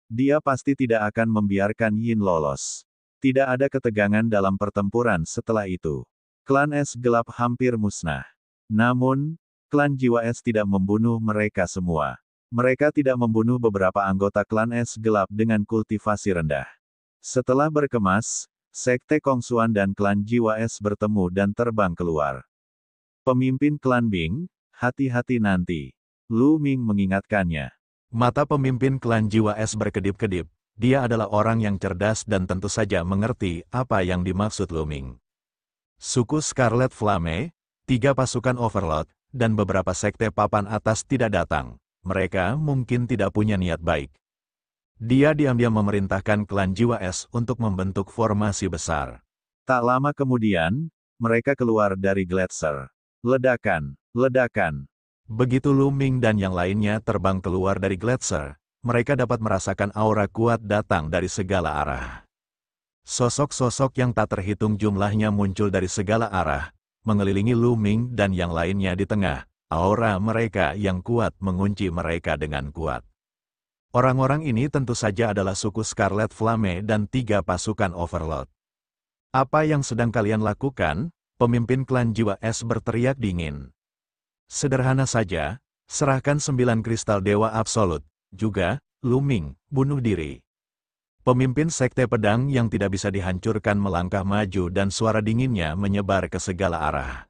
Dia pasti tidak akan membiarkan Yin lolos. Tidak ada ketegangan dalam pertempuran setelah itu. Klan es gelap hampir musnah. Namun, klan Jiwa Es tidak membunuh mereka semua. Mereka tidak membunuh beberapa anggota klan es gelap dengan kultivasi rendah. Setelah berkemas, Sekte Kongsuan dan klan Jiwa Es bertemu dan terbang keluar. Pemimpin klan Bing, hati-hati nanti. Lu Ming mengingatkannya. Mata pemimpin klan Jiwa Es berkedip-kedip. Dia adalah orang yang cerdas dan tentu saja mengerti apa yang dimaksud Lu Ming. Suku Scarlet Flame, 3 pasukan Overlord, dan beberapa sekte papan atas tidak datang. Mereka mungkin tidak punya niat baik. Dia diam-diam memerintahkan klan Jiwa Es untuk membentuk formasi besar. Tak lama kemudian, mereka keluar dari Gletser. Ledakan, ledakan. Begitu Lu Ming dan yang lainnya terbang keluar dari Gletser, mereka dapat merasakan aura kuat datang dari segala arah. Sosok-sosok yang tak terhitung jumlahnya muncul dari segala arah, mengelilingi Lu Ming dan yang lainnya di tengah. Aura mereka yang kuat mengunci mereka dengan kuat. Orang-orang ini tentu saja adalah suku Scarlet Flame dan 3 pasukan Overlord. Apa yang sedang kalian lakukan? Pemimpin klan jiwa es berteriak dingin. Sederhana saja, serahkan 9 kristal dewa absolut. Juga, Lu Ming, bunuh diri. Pemimpin sekte pedang yang tidak bisa dihancurkan melangkah maju dan suara dinginnya menyebar ke segala arah.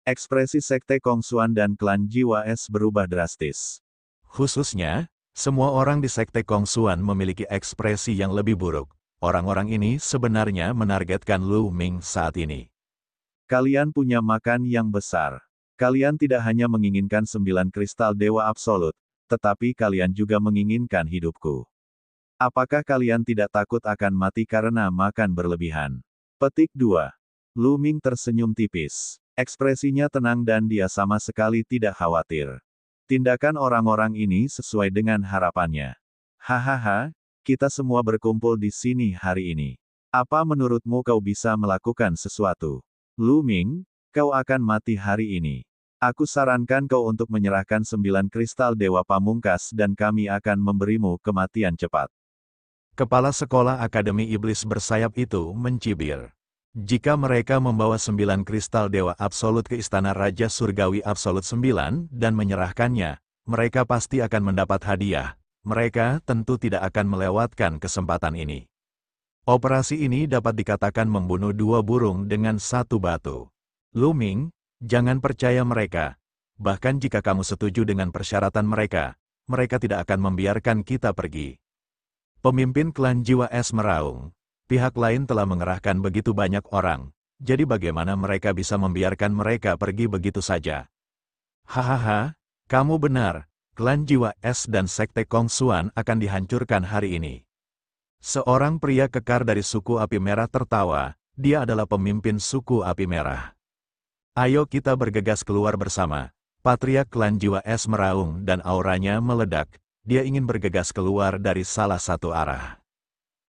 Ekspresi sekte Kongsuan dan klan jiwa es berubah drastis. Khususnya, semua orang di sekte Kongsuan memiliki ekspresi yang lebih buruk. Orang-orang ini sebenarnya menargetkan Lu Ming saat ini. Kalian punya makan yang besar. Kalian tidak hanya menginginkan 9 kristal dewa absolut, tetapi kalian juga menginginkan hidupku. Apakah kalian tidak takut akan mati karena makan berlebihan? Petik 2. Lu Ming tersenyum tipis. Ekspresinya tenang dan dia sama sekali tidak khawatir. Tindakan orang-orang ini sesuai dengan harapannya. Hahaha, kita semua berkumpul di sini hari ini. Apa menurutmu kau bisa melakukan sesuatu? Lu Ming, kau akan mati hari ini. Aku sarankan kau untuk menyerahkan 9 kristal dewa pamungkas dan kami akan memberimu kematian cepat. Kepala sekolah Akademi Iblis bersayap itu mencibir. Jika mereka membawa 9 kristal dewa absolut ke Istana Raja Surgawi Absolut 9 dan menyerahkannya, mereka pasti akan mendapat hadiah. Mereka tentu tidak akan melewatkan kesempatan ini. Operasi ini dapat dikatakan membunuh 2 burung dengan 1 batu. Lu Ming, jangan percaya mereka. Bahkan jika kamu setuju dengan persyaratan mereka, mereka tidak akan membiarkan kita pergi. Pemimpin klan jiwa es meraung. Pihak lain telah mengerahkan begitu banyak orang, jadi bagaimana mereka bisa membiarkan mereka pergi begitu saja? Hahaha, kamu benar. Klan jiwa es dan sekte Kongsuan akan dihancurkan hari ini. Seorang pria kekar dari suku api merah tertawa, dia adalah pemimpin suku api merah. Ayo kita bergegas keluar bersama. Patriark klan jiwa es meraung dan auranya meledak, dia ingin bergegas keluar dari salah satu arah.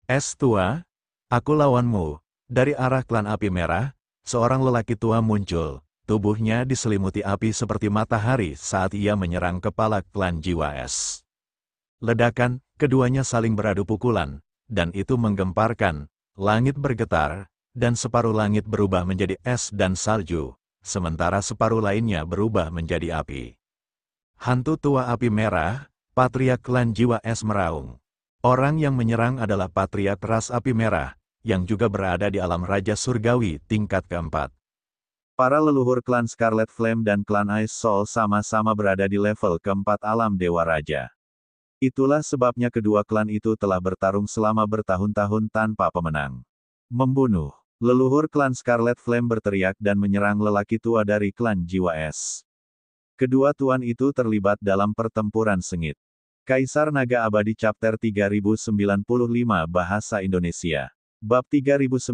Es tua, aku lawanmu. Dari arah klan api merah, seorang lelaki tua muncul. Tubuhnya diselimuti api seperti matahari saat ia menyerang kepala klan jiwa es. Ledakan, keduanya saling beradu pukulan, dan itu menggemparkan. Langit bergetar, dan separuh langit berubah menjadi es dan salju, sementara separuh lainnya berubah menjadi api. Hantu tua api merah, Patriark klan jiwa es meraung. Orang yang menyerang adalah Patriark ras api merah, yang juga berada di alam Raja Surgawi tingkat keempat. Para leluhur klan Scarlet Flame dan klan Ice Soul sama-sama berada di level keempat alam Dewa Raja. Itulah sebabnya kedua klan itu telah bertarung selama bertahun-tahun tanpa pemenang. Membunuh. Leluhur klan Scarlet Flame berteriak dan menyerang lelaki tua dari klan Jiwa Es. Kedua tuan itu terlibat dalam pertempuran sengit. Kaisar Naga Abadi Chapter 3095 Bahasa Indonesia. Bab 3095,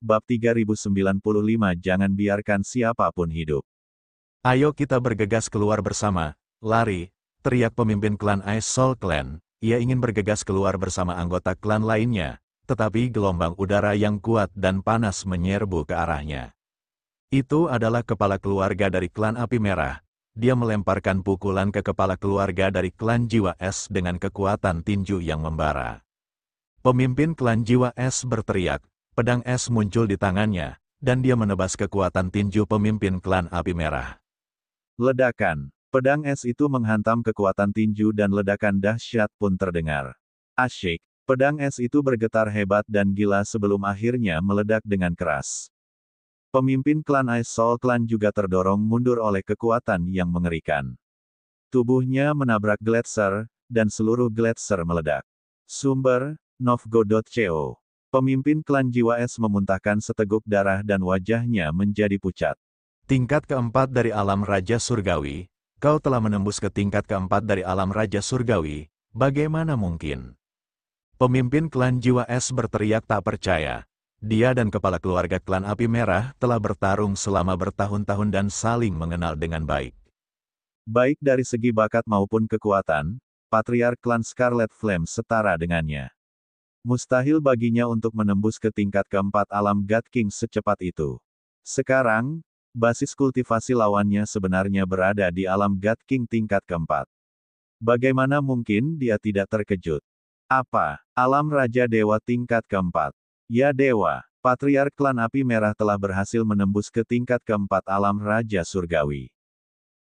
Bab 3095 Jangan biarkan siapapun hidup. Ayo kita bergegas keluar bersama. Lari, teriak pemimpin klan Ice Soul Clan. Ia ingin bergegas keluar bersama anggota klan lainnya, tetapi gelombang udara yang kuat dan panas menyerbu ke arahnya. Itu adalah kepala keluarga dari klan Api Merah. Dia melemparkan pukulan ke kepala keluarga dari klan Jiwa Es dengan kekuatan tinju yang membara. Pemimpin klan Jiwa Es berteriak. Pedang es muncul di tangannya, dan dia menebas kekuatan tinju pemimpin klan Api Merah. Ledakan. Pedang es itu menghantam kekuatan tinju dan ledakan dahsyat pun terdengar. Asyik. Pedang es itu bergetar hebat dan gila sebelum akhirnya meledak dengan keras. Pemimpin klan Ice Soul Clan juga terdorong mundur oleh kekuatan yang mengerikan. Tubuhnya menabrak Gletser, dan seluruh Gletser meledak. Sumber, Novgo.co. Pemimpin klan Jiwa Es memuntahkan seteguk darah dan wajahnya menjadi pucat. Tingkat keempat dari alam Raja Surgawi, kau telah menembus ke tingkat keempat dari alam Raja Surgawi, bagaimana mungkin? Pemimpin klan Jiwa Es berteriak tak percaya. Dia dan kepala keluarga klan Api Merah telah bertarung selama bertahun-tahun dan saling mengenal dengan baik. Baik dari segi bakat maupun kekuatan, Patriark klan Scarlet Flame setara dengannya. Mustahil baginya untuk menembus ke tingkat keempat alam God King secepat itu. Sekarang, basis kultivasi lawannya sebenarnya berada di alam God King tingkat keempat. Bagaimana mungkin dia tidak terkejut? Apa? Alam Raja Dewa tingkat keempat? Ya dewa, Patriark klan api merah telah berhasil menembus ke tingkat keempat alam Raja Surgawi.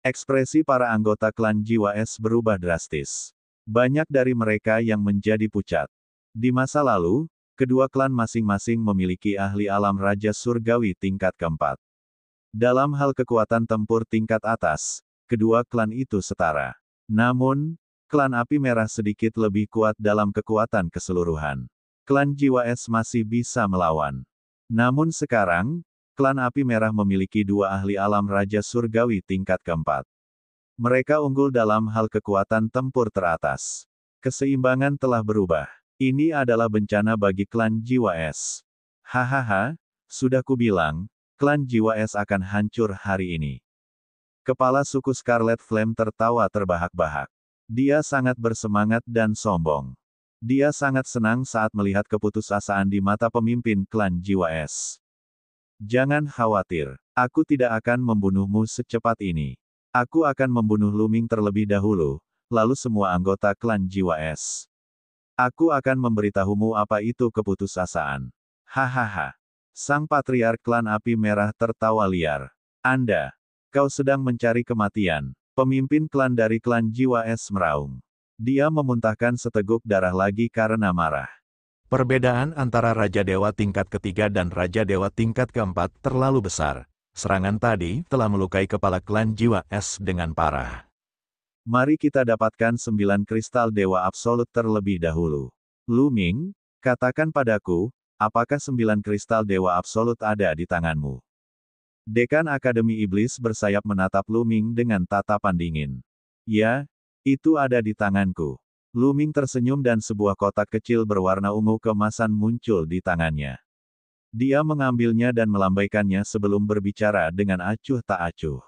Ekspresi para anggota klan Jiwa Es berubah drastis. Banyak dari mereka yang menjadi pucat. Di masa lalu, kedua klan masing-masing memiliki ahli alam Raja Surgawi tingkat keempat. Dalam hal kekuatan tempur tingkat atas, kedua klan itu setara. Namun, klan api merah sedikit lebih kuat dalam kekuatan keseluruhan. Klan Jiwa Es masih bisa melawan. Namun sekarang, klan api merah memiliki dua ahli alam Raja Surgawi tingkat keempat. Mereka unggul dalam hal kekuatan tempur teratas. Keseimbangan telah berubah. Ini adalah bencana bagi klan Jiwa Es. Hahaha, sudah kubilang, klan Jiwa Es akan hancur hari ini. Kepala suku Scarlet Flame tertawa terbahak-bahak. Dia sangat bersemangat dan sombong. Dia sangat senang saat melihat keputusasaan di mata pemimpin klan Jiwa Es. Jangan khawatir, aku tidak akan membunuhmu secepat ini. Aku akan membunuh Luming terlebih dahulu, lalu semua anggota klan Jiwa Es. Aku akan memberitahumu apa itu keputusasaan. Hahaha. Sang Patriark klan api merah tertawa liar. Kau sedang mencari kematian. Pemimpin klan dari klan Jiwa Es meraung. Dia memuntahkan seteguk darah lagi karena marah. Perbedaan antara Raja Dewa tingkat ketiga dan Raja Dewa tingkat keempat terlalu besar. Serangan tadi telah melukai kepala klan Jiwa Es dengan parah. Mari kita dapatkan 9 kristal Dewa Absolut terlebih dahulu. Luming, katakan padaku, apakah 9 kristal Dewa Absolut ada di tanganmu? Dekan Akademi Iblis bersayap menatap Luming dengan tatapan dingin. Ya, itu ada di tanganku. Luming tersenyum dan sebuah kotak kecil berwarna ungu keemasan muncul di tangannya. Dia mengambilnya dan melambaikannya sebelum berbicara dengan acuh tak acuh.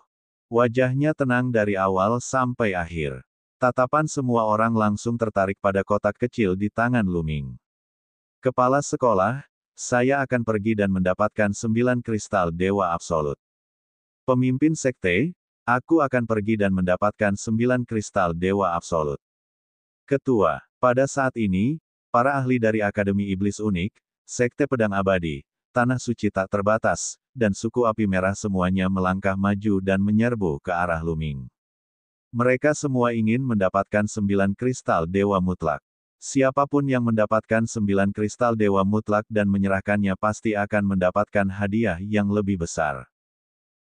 Wajahnya tenang dari awal sampai akhir. Tatapan semua orang langsung tertarik pada kotak kecil di tangan Luming. Kepala sekolah, saya akan pergi dan mendapatkan 9 kristal Dewa Absolut. Pemimpin sekte, aku akan pergi dan mendapatkan 9 kristal Dewa Absolut. Ketua, pada saat ini, para ahli dari Akademi Iblis Unik, Sekte Pedang Abadi, Tanah Suci Tak Terbatas, dan suku Api Merah semuanya melangkah maju dan menyerbu ke arah Luming. Mereka semua ingin mendapatkan 9 kristal Dewa Mutlak. Siapapun yang mendapatkan 9 kristal Dewa Mutlak dan menyerahkannya pasti akan mendapatkan hadiah yang lebih besar.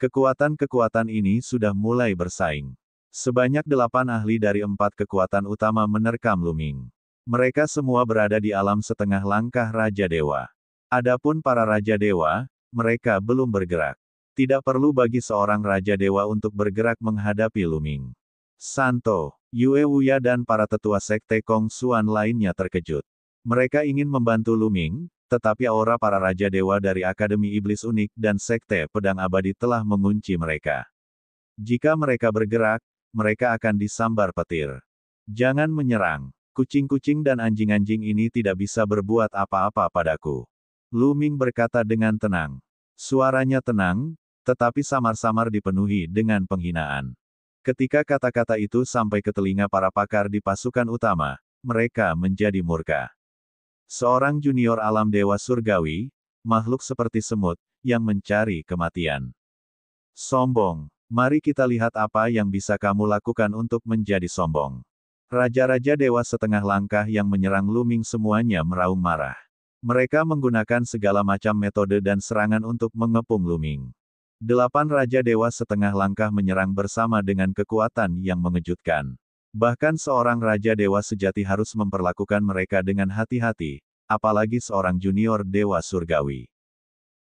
Kekuatan-kekuatan ini sudah mulai bersaing. Sebanyak 8 ahli dari 4 kekuatan utama menerkam Luming. Mereka semua berada di alam setengah langkah Raja Dewa. Adapun para Raja Dewa, mereka belum bergerak. Tidak perlu bagi seorang Raja Dewa untuk bergerak menghadapi Luming. Santo, Yue Wuya dan para tetua sekte Kong Xuan lainnya terkejut. Mereka ingin membantu Luming, tetapi aura para Raja Dewa dari Akademi Iblis Unik dan Sekte Pedang Abadi telah mengunci mereka. Jika mereka bergerak, mereka akan disambar petir. Jangan menyerang. Kucing-kucing dan anjing-anjing ini tidak bisa berbuat apa-apa padaku. Luming berkata dengan tenang. Suaranya tenang, tetapi samar-samar dipenuhi dengan penghinaan. Ketika kata-kata itu sampai ke telinga para pakar di pasukan utama, mereka menjadi murka. Seorang junior alam dewa surgawi, makhluk seperti semut, yang mencari kematian. Sombong, mari kita lihat apa yang bisa kamu lakukan untuk menjadi sombong. Raja-raja dewa setengah langkah yang menyerang Luming semuanya meraung marah. Mereka menggunakan segala macam metode dan serangan untuk mengepung Luming. 8 raja dewa setengah langkah menyerang bersama dengan kekuatan yang mengejutkan. Bahkan seorang Raja Dewa sejati harus memperlakukan mereka dengan hati-hati, apalagi seorang junior Dewa Surgawi.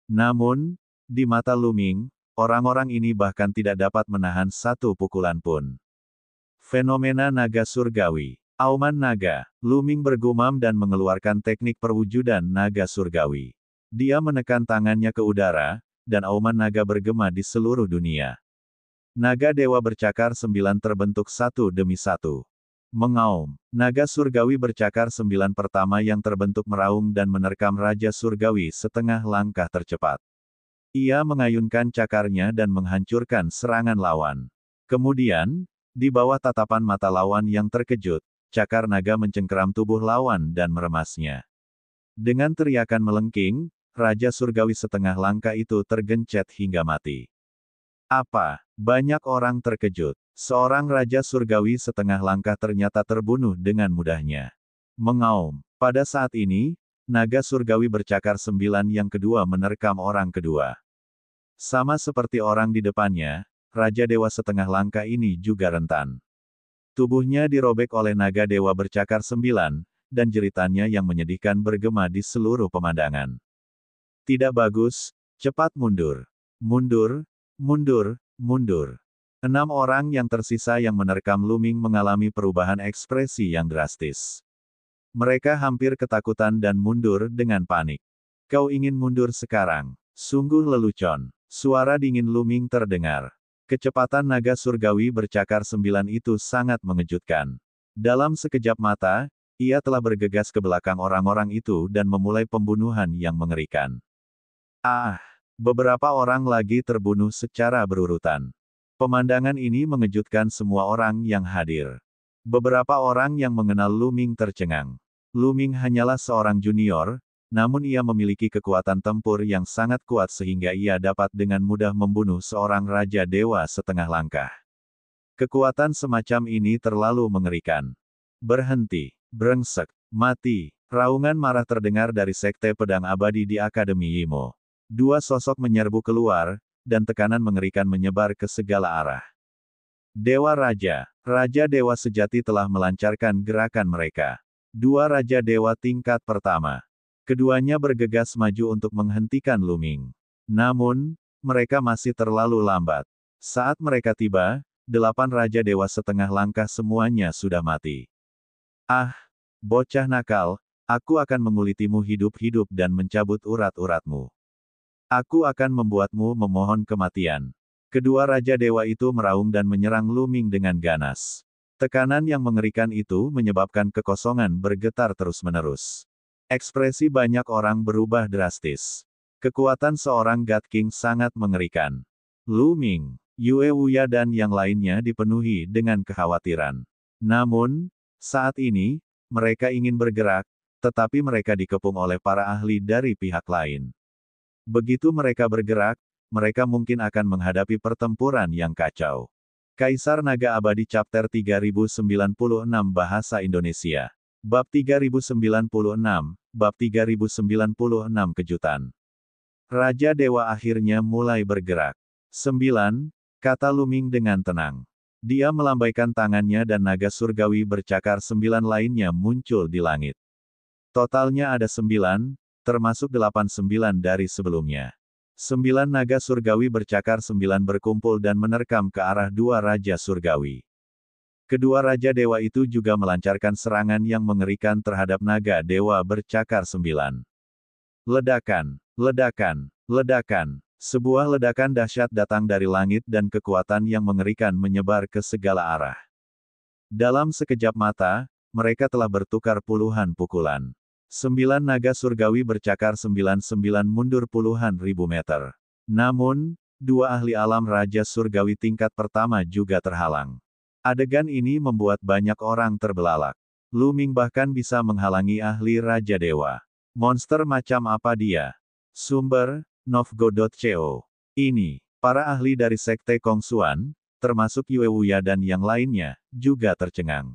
Namun, di mata Luming, orang-orang ini bahkan tidak dapat menahan satu pukulan pun. Fenomena Naga Surgawi. Auman Naga. Luming bergumam dan mengeluarkan teknik perwujudan Naga Surgawi. Dia menekan tangannya ke udara, dan auman naga bergema di seluruh dunia. Naga Dewa bercakar 9 terbentuk satu demi satu. Mengaum. Naga Surgawi bercakar 9 pertama yang terbentuk meraung dan menerkam Raja Surgawi setengah langkah tercepat. Ia mengayunkan cakarnya dan menghancurkan serangan lawan. Kemudian, di bawah tatapan mata lawan yang terkejut, cakar naga mencengkeram tubuh lawan dan meremasnya. Dengan teriakan melengking, Raja Surgawi setengah langka itu tergencet hingga mati. Apa? Banyak orang terkejut. Seorang Raja Surgawi setengah langkah ternyata terbunuh dengan mudahnya. Mengaum. Pada saat ini, naga surgawi bercakar 9 yang kedua menerkam orang kedua. Sama seperti orang di depannya, Raja Dewa setengah langkah ini juga rentan. Tubuhnya dirobek oleh naga dewa bercakar 9, dan jeritannya yang menyedihkan bergema di seluruh pemandangan. Tidak bagus, cepat mundur. Mundur, mundur, mundur. 6 orang yang tersisa yang menerkam Luming mengalami perubahan ekspresi yang drastis. Mereka hampir ketakutan dan mundur dengan panik. Kau ingin mundur sekarang? Sungguh lelucon. Suara dingin Luming terdengar. Kecepatan naga surgawi bercakar 9 itu sangat mengejutkan. Dalam sekejap mata, ia telah bergegas ke belakang orang-orang itu dan memulai pembunuhan yang mengerikan. Beberapa orang lagi terbunuh secara berurutan. Pemandangan ini mengejutkan semua orang yang hadir. Beberapa orang yang mengenal Luming tercengang. Luming hanyalah seorang junior, namun ia memiliki kekuatan tempur yang sangat kuat sehingga ia dapat dengan mudah membunuh seorang Raja Dewa setengah langkah. Kekuatan semacam ini terlalu mengerikan. Berhenti, brengsek, mati. Raungan marah terdengar dari Sekte Pedang Abadi di Akademi Yimo. 2 sosok menyerbu keluar, dan tekanan mengerikan menyebar ke segala arah. Dewa Raja, Raja Dewa sejati telah melancarkan gerakan mereka. 2 Raja Dewa tingkat pertama. Keduanya bergegas maju untuk menghentikan Luming. Namun, mereka masih terlalu lambat. Saat mereka tiba, 8 Raja Dewa setengah langkah semuanya sudah mati. Bocah nakal, aku akan mengulitimu hidup-hidup dan mencabut urat-uratmu. Aku akan membuatmu memohon kematian. Kedua Raja Dewa itu meraung dan menyerang Luming dengan ganas. Tekanan yang mengerikan itu menyebabkan kekosongan bergetar terus-menerus. Ekspresi banyak orang berubah drastis. Kekuatan seorang God King sangat mengerikan. Luming, Yue Wuya dan yang lainnya dipenuhi dengan kekhawatiran. Namun, saat ini, mereka ingin bergerak, tetapi mereka dikepung oleh para ahli dari pihak lain. Begitu mereka bergerak, mereka mungkin akan menghadapi pertempuran yang kacau. Kaisar Naga Abadi Chapter 3096 Bahasa Indonesia. Bab 3096, Bab 3096 Kejutan. Raja Dewa akhirnya mulai bergerak. 9, kata Luming dengan tenang. Dia melambaikan tangannya dan naga surgawi bercakar 9 lainnya muncul di langit. Totalnya ada 9, termasuk 89 dari sebelumnya. 9 naga surgawi bercakar 9 berkumpul dan menerkam ke arah 2 Raja Surgawi. Kedua Raja Dewa itu juga melancarkan serangan yang mengerikan terhadap naga Dewa bercakar 9. Ledakan, ledakan, ledakan. Sebuah ledakan dahsyat datang dari langit dan kekuatan yang mengerikan menyebar ke segala arah. Dalam sekejap mata, mereka telah bertukar puluhan pukulan. 9 naga surgawi bercakar 99 mundur puluhan ribu meter. Namun, 2 ahli alam Raja Surgawi tingkat pertama juga terhalang. Adegan ini membuat banyak orang terbelalak. Luming bahkan bisa menghalangi ahli Raja Dewa. Monster macam apa dia? Sumber, Novgo.co. Ini, para ahli dari Sekte Kongsuan, termasuk Yue Wuya dan yang lainnya, juga tercengang.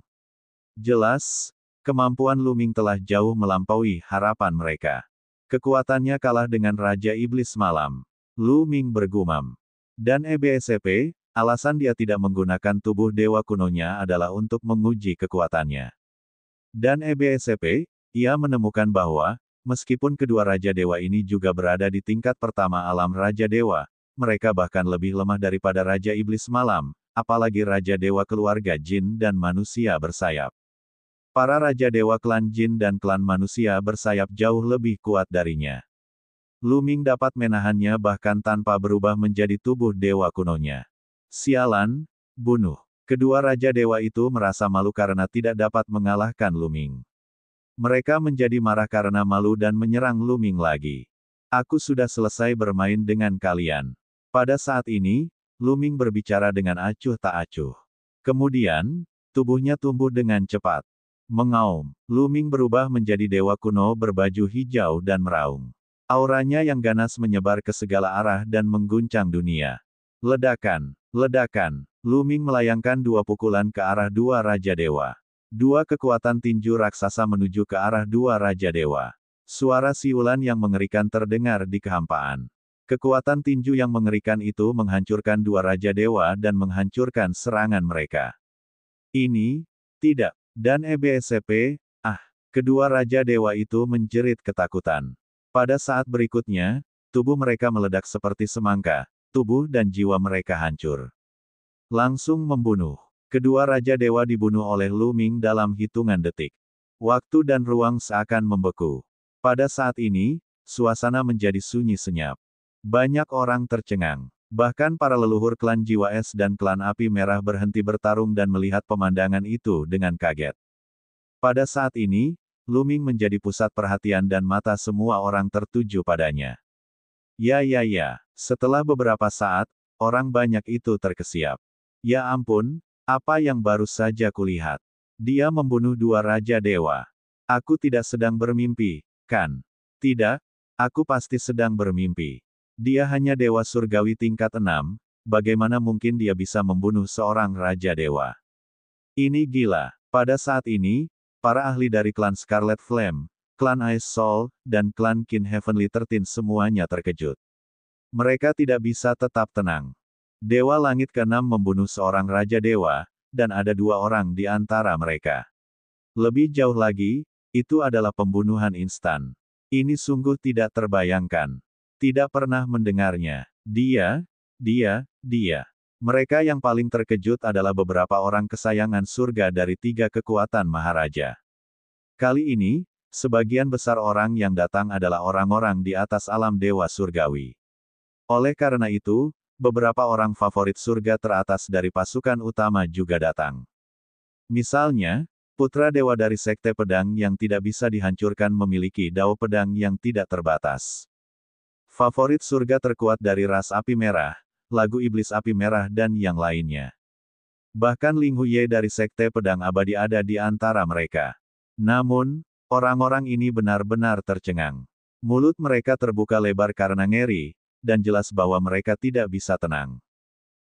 Jelas, kemampuan Luming telah jauh melampaui harapan mereka. Kekuatannya kalah dengan Raja Iblis Malam. Luming bergumam. Dan EBSP, alasan dia tidak menggunakan tubuh dewa kunonya adalah untuk menguji kekuatannya. Dan EBSP, ia menemukan bahwa, meskipun kedua Raja Dewa ini juga berada di tingkat pertama alam Raja Dewa, mereka bahkan lebih lemah daripada Raja Iblis Malam, apalagi Raja Dewa keluarga Jin dan manusia bersayap. Para Raja Dewa klan Jin dan klan manusia bersayap jauh lebih kuat darinya. Luming dapat menahannya bahkan tanpa berubah menjadi tubuh dewa kunonya. Sialan, bunuh. Kedua Raja Dewa itu merasa malu karena tidak dapat mengalahkan Luming. Mereka menjadi marah karena malu dan menyerang Luming lagi. Aku sudah selesai bermain dengan kalian. Pada saat ini, Luming berbicara dengan acuh tak acuh. Kemudian, tubuhnya tumbuh dengan cepat. Mengaum, Luming berubah menjadi dewa kuno berbaju hijau dan meraung. Auranya yang ganas menyebar ke segala arah dan mengguncang dunia. Ledakan, ledakan, Lu-Ming melayangkan dua pukulan ke arah dua Raja Dewa. Dua kekuatan tinju raksasa menuju ke arah dua Raja Dewa. Suara siulan yang mengerikan terdengar di kehampaan. Kekuatan tinju yang mengerikan itu menghancurkan dua Raja Dewa dan menghancurkan serangan mereka. Ini, tidak, dan EBSCP, kedua Raja Dewa itu menjerit ketakutan. Pada saat berikutnya, tubuh mereka meledak seperti semangka, tubuh dan jiwa mereka hancur. Langsung membunuh. Kedua Raja Dewa dibunuh oleh Lu-Ming dalam hitungan detik. Waktu dan ruang seakan membeku. Pada saat ini, suasana menjadi sunyi senyap. Banyak orang tercengang. Bahkan para leluhur klan Jiwa Es dan klan Api Merah berhenti bertarung dan melihat pemandangan itu dengan kaget. Pada saat ini, Lu-Ming menjadi pusat perhatian dan mata semua orang tertuju padanya. Ya. Setelah beberapa saat, orang banyak itu terkesiap. Ya ampun, apa yang baru saja kulihat. Dia membunuh dua Raja Dewa. Aku tidak sedang bermimpi, kan? Tidak, aku pasti sedang bermimpi. Dia hanya Dewa Surgawi tingkat 6, bagaimana mungkin dia bisa membunuh seorang Raja Dewa? Ini gila. Pada saat ini, para ahli dari klan Scarlet Flame, klan Ice Soul, dan klan Kin Heavenly 13 semuanya terkejut. Mereka tidak bisa tetap tenang. Dewa Langit ke-6 membunuh seorang Raja Dewa, dan ada dua orang di antara mereka. Lebih jauh lagi, itu adalah pembunuhan instan. Ini sungguh tidak terbayangkan. Tidak pernah mendengarnya. Dia. Mereka yang paling terkejut adalah beberapa orang kesayangan surga dari tiga kekuatan Maharaja. Kali ini, sebagian besar orang yang datang adalah orang-orang di atas alam Dewa Surgawi. Oleh karena itu, beberapa orang favorit surga teratas dari pasukan utama juga datang. Misalnya, putra dewa dari Sekte Pedang yang tidak bisa dihancurkan memiliki dao pedang yang tidak terbatas. Favorit surga terkuat dari ras Api Merah, lagu Iblis Api Merah dan yang lainnya. Bahkan Ling Huye dari Sekte Pedang Abadi ada di antara mereka. Namun, orang-orang ini benar-benar tercengang. Mulut mereka terbuka lebar karena ngeri, dan jelas bahwa mereka tidak bisa tenang.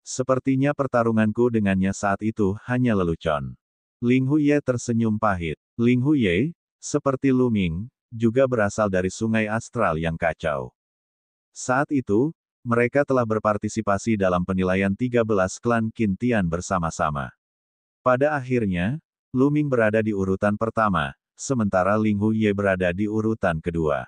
Sepertinya pertarunganku dengannya saat itu hanya lelucon. Ling Huye tersenyum pahit. Ling Huye, seperti Lu-Ming, juga berasal dari Sungai Astral yang kacau. Saat itu, mereka telah berpartisipasi dalam penilaian 13 klan Qin Tian bersama-sama. Pada akhirnya, Lu-Ming berada di urutan pertama, sementara Ling Huye berada di urutan kedua.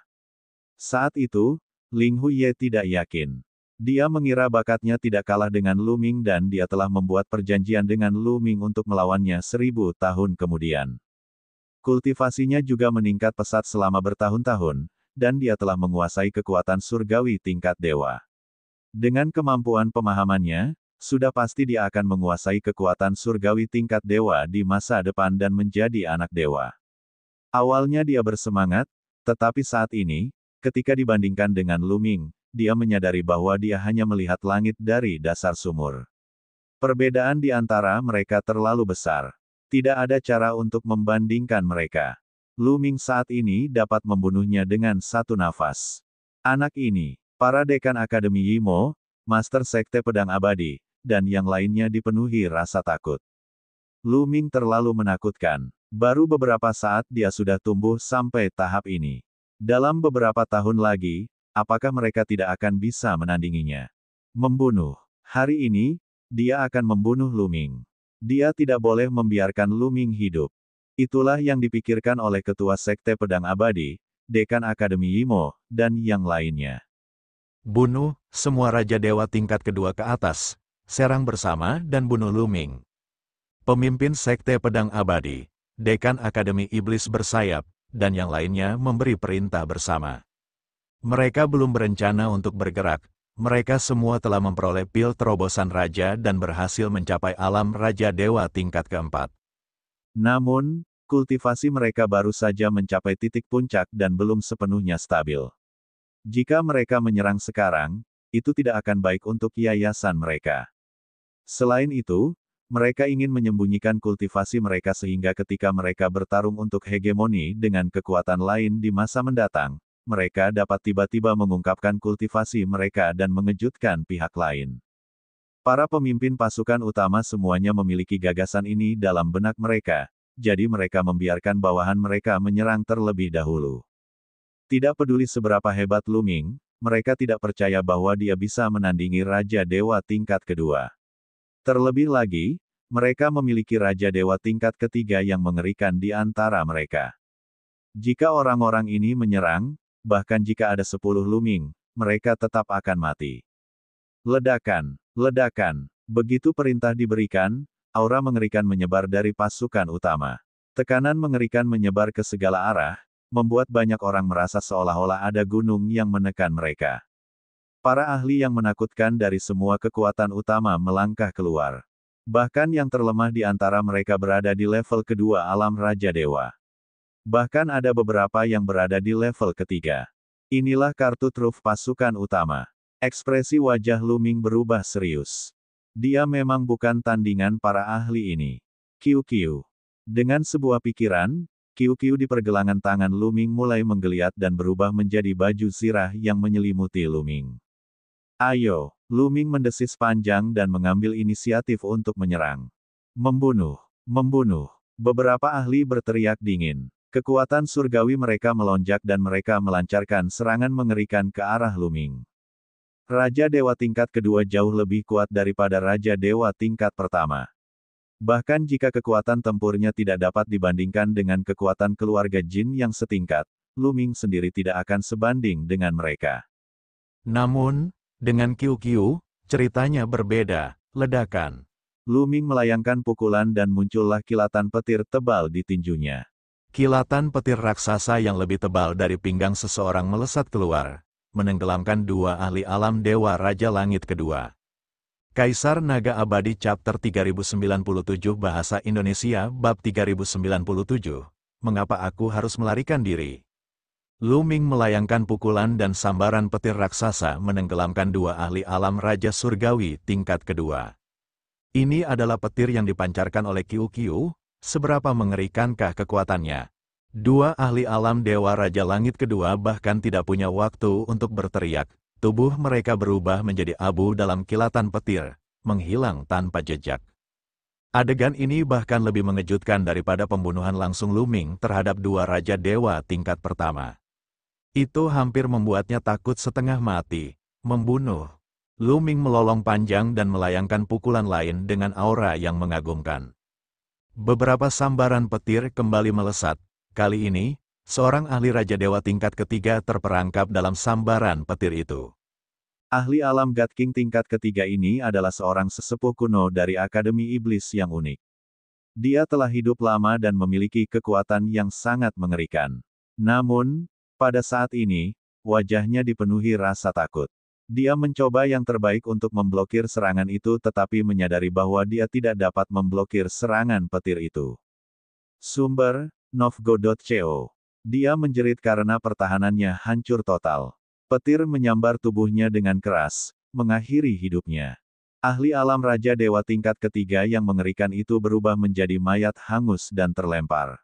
Saat itu, Ling Huye tidak yakin. Dia mengira bakatnya tidak kalah dengan Lu-Ming dan dia telah membuat perjanjian dengan Lu-Ming untuk melawannya 1000 tahun kemudian. Kultivasinya juga meningkat pesat selama bertahun-tahun, dan dia telah menguasai kekuatan surgawi tingkat dewa. Dengan kemampuan pemahamannya, sudah pasti dia akan menguasai kekuatan surgawi tingkat dewa di masa depan dan menjadi anak dewa. Awalnya dia bersemangat, tetapi saat ini, ketika dibandingkan dengan Lu-Ming, dia menyadari bahwa dia hanya melihat langit dari dasar sumur. Perbedaan di antara mereka terlalu besar. Tidak ada cara untuk membandingkan mereka. Lu-Ming saat ini dapat membunuhnya dengan satu nafas. Anak ini, para dekan Akademi Yimo, Master Sekte Pedang Abadi, dan yang lainnya dipenuhi rasa takut. Lu-Ming terlalu menakutkan. Baru beberapa saat dia sudah tumbuh sampai tahap ini. Dalam beberapa tahun lagi, apakah mereka tidak akan bisa menandinginya? Membunuh. Hari ini, dia akan membunuh Lu-Ming. Dia tidak boleh membiarkan Lu-Ming hidup. Itulah yang dipikirkan oleh Ketua Sekte Pedang Abadi, Dekan Akademi Yimo, dan yang lainnya. Bunuh semua Raja Dewa tingkat kedua ke atas, serang bersama dan bunuh Lu-Ming. Pemimpin Sekte Pedang Abadi, Dekan Akademi Iblis Bersayap, dan yang lainnya memberi perintah bersama. Mereka belum berencana untuk bergerak, mereka semua telah memperoleh pil terobosan Raja dan berhasil mencapai alam Raja Dewa tingkat keempat. Namun, kultivasi mereka baru saja mencapai titik puncak dan belum sepenuhnya stabil. Jika mereka menyerang sekarang, itu tidak akan baik untuk yayasan mereka. Selain itu, mereka ingin menyembunyikan kultivasi mereka sehingga ketika mereka bertarung untuk hegemoni dengan kekuatan lain di masa mendatang, mereka dapat tiba-tiba mengungkapkan kultivasi mereka dan mengejutkan pihak lain. Para pemimpin pasukan utama semuanya memiliki gagasan ini dalam benak mereka, jadi mereka membiarkan bawahan mereka menyerang terlebih dahulu. Tidak peduli seberapa hebat Lu Ming, mereka tidak percaya bahwa dia bisa menandingi Raja Dewa tingkat kedua. Terlebih lagi, mereka memiliki Raja Dewa tingkat ketiga yang mengerikan di antara mereka. Jika orang-orang ini menyerang, bahkan jika ada 10 Lu Ming, mereka tetap akan mati. Ledakan, ledakan. Begitu perintah diberikan, aura mengerikan menyebar dari pasukan utama. Tekanan mengerikan menyebar ke segala arah, membuat banyak orang merasa seolah-olah ada gunung yang menekan mereka. Para ahli yang menakutkan dari semua kekuatan utama melangkah keluar. Bahkan yang terlemah di antara mereka berada di level kedua alam Raja Dewa. Bahkan ada beberapa yang berada di level ketiga. Inilah kartu truf pasukan utama. Ekspresi wajah Lu Ming berubah serius. Dia memang bukan tandingan para ahli ini. QQ. Dengan sebuah pikiran, QQ di pergelangan tangan Lu Ming mulai menggeliat dan berubah menjadi baju zirah yang menyelimuti Lu Ming. Ayo, Lu Ming mendesis panjang dan mengambil inisiatif untuk menyerang. Membunuh, membunuh. Beberapa ahli berteriak dingin. Kekuatan surgawi mereka melonjak dan mereka melancarkan serangan mengerikan ke arah Lu Ming. Raja Dewa tingkat kedua jauh lebih kuat daripada Raja Dewa tingkat pertama. Bahkan jika kekuatan tempurnya tidak dapat dibandingkan dengan kekuatan keluarga Jin yang setingkat, Lu Ming sendiri tidak akan sebanding dengan mereka. Namun, dengan QQ, ceritanya berbeda. Ledakan. Lu Ming melayangkan pukulan dan muncullah kilatan petir tebal di tinjunya. Kilatan petir raksasa yang lebih tebal dari pinggang seseorang melesat keluar, menenggelamkan dua ahli alam Dewa Raja Langit kedua. Kaisar Naga Abadi Chapter 3097 Bahasa Indonesia Bab 3097. Mengapa aku harus melarikan diri? Lu Ming melayangkan pukulan dan sambaran petir raksasa menenggelamkan dua ahli alam Raja Surgawi tingkat kedua. Ini adalah petir yang dipancarkan oleh QQ. Seberapa mengerikankah kekuatannya? Dua ahli alam Dewa Raja Langit kedua bahkan tidak punya waktu untuk berteriak. Tubuh mereka berubah menjadi abu dalam kilatan petir, menghilang tanpa jejak. Adegan ini bahkan lebih mengejutkan daripada pembunuhan langsung Lu Ming terhadap dua Raja Dewa tingkat pertama. Itu hampir membuatnya takut setengah mati. Membunuh. Lu Ming melolong panjang dan melayangkan pukulan lain dengan aura yang mengagumkan. Beberapa sambaran petir kembali melesat. Kali ini, seorang ahli Raja Dewa tingkat ketiga terperangkap dalam sambaran petir itu. Ahli alam God King tingkat ketiga ini adalah seorang sesepuh kuno dari Akademi Iblis yang unik. Dia telah hidup lama dan memiliki kekuatan yang sangat mengerikan. Namun, pada saat ini, wajahnya dipenuhi rasa takut. Dia mencoba yang terbaik untuk memblokir serangan itu tetapi menyadari bahwa dia tidak dapat memblokir serangan petir itu. Sumber, Novgo.co. Dia menjerit karena pertahanannya hancur total. Petir menyambar tubuhnya dengan keras, mengakhiri hidupnya. Ahli alam Raja Dewa tingkat ketiga yang mengerikan itu berubah menjadi mayat hangus dan terlempar.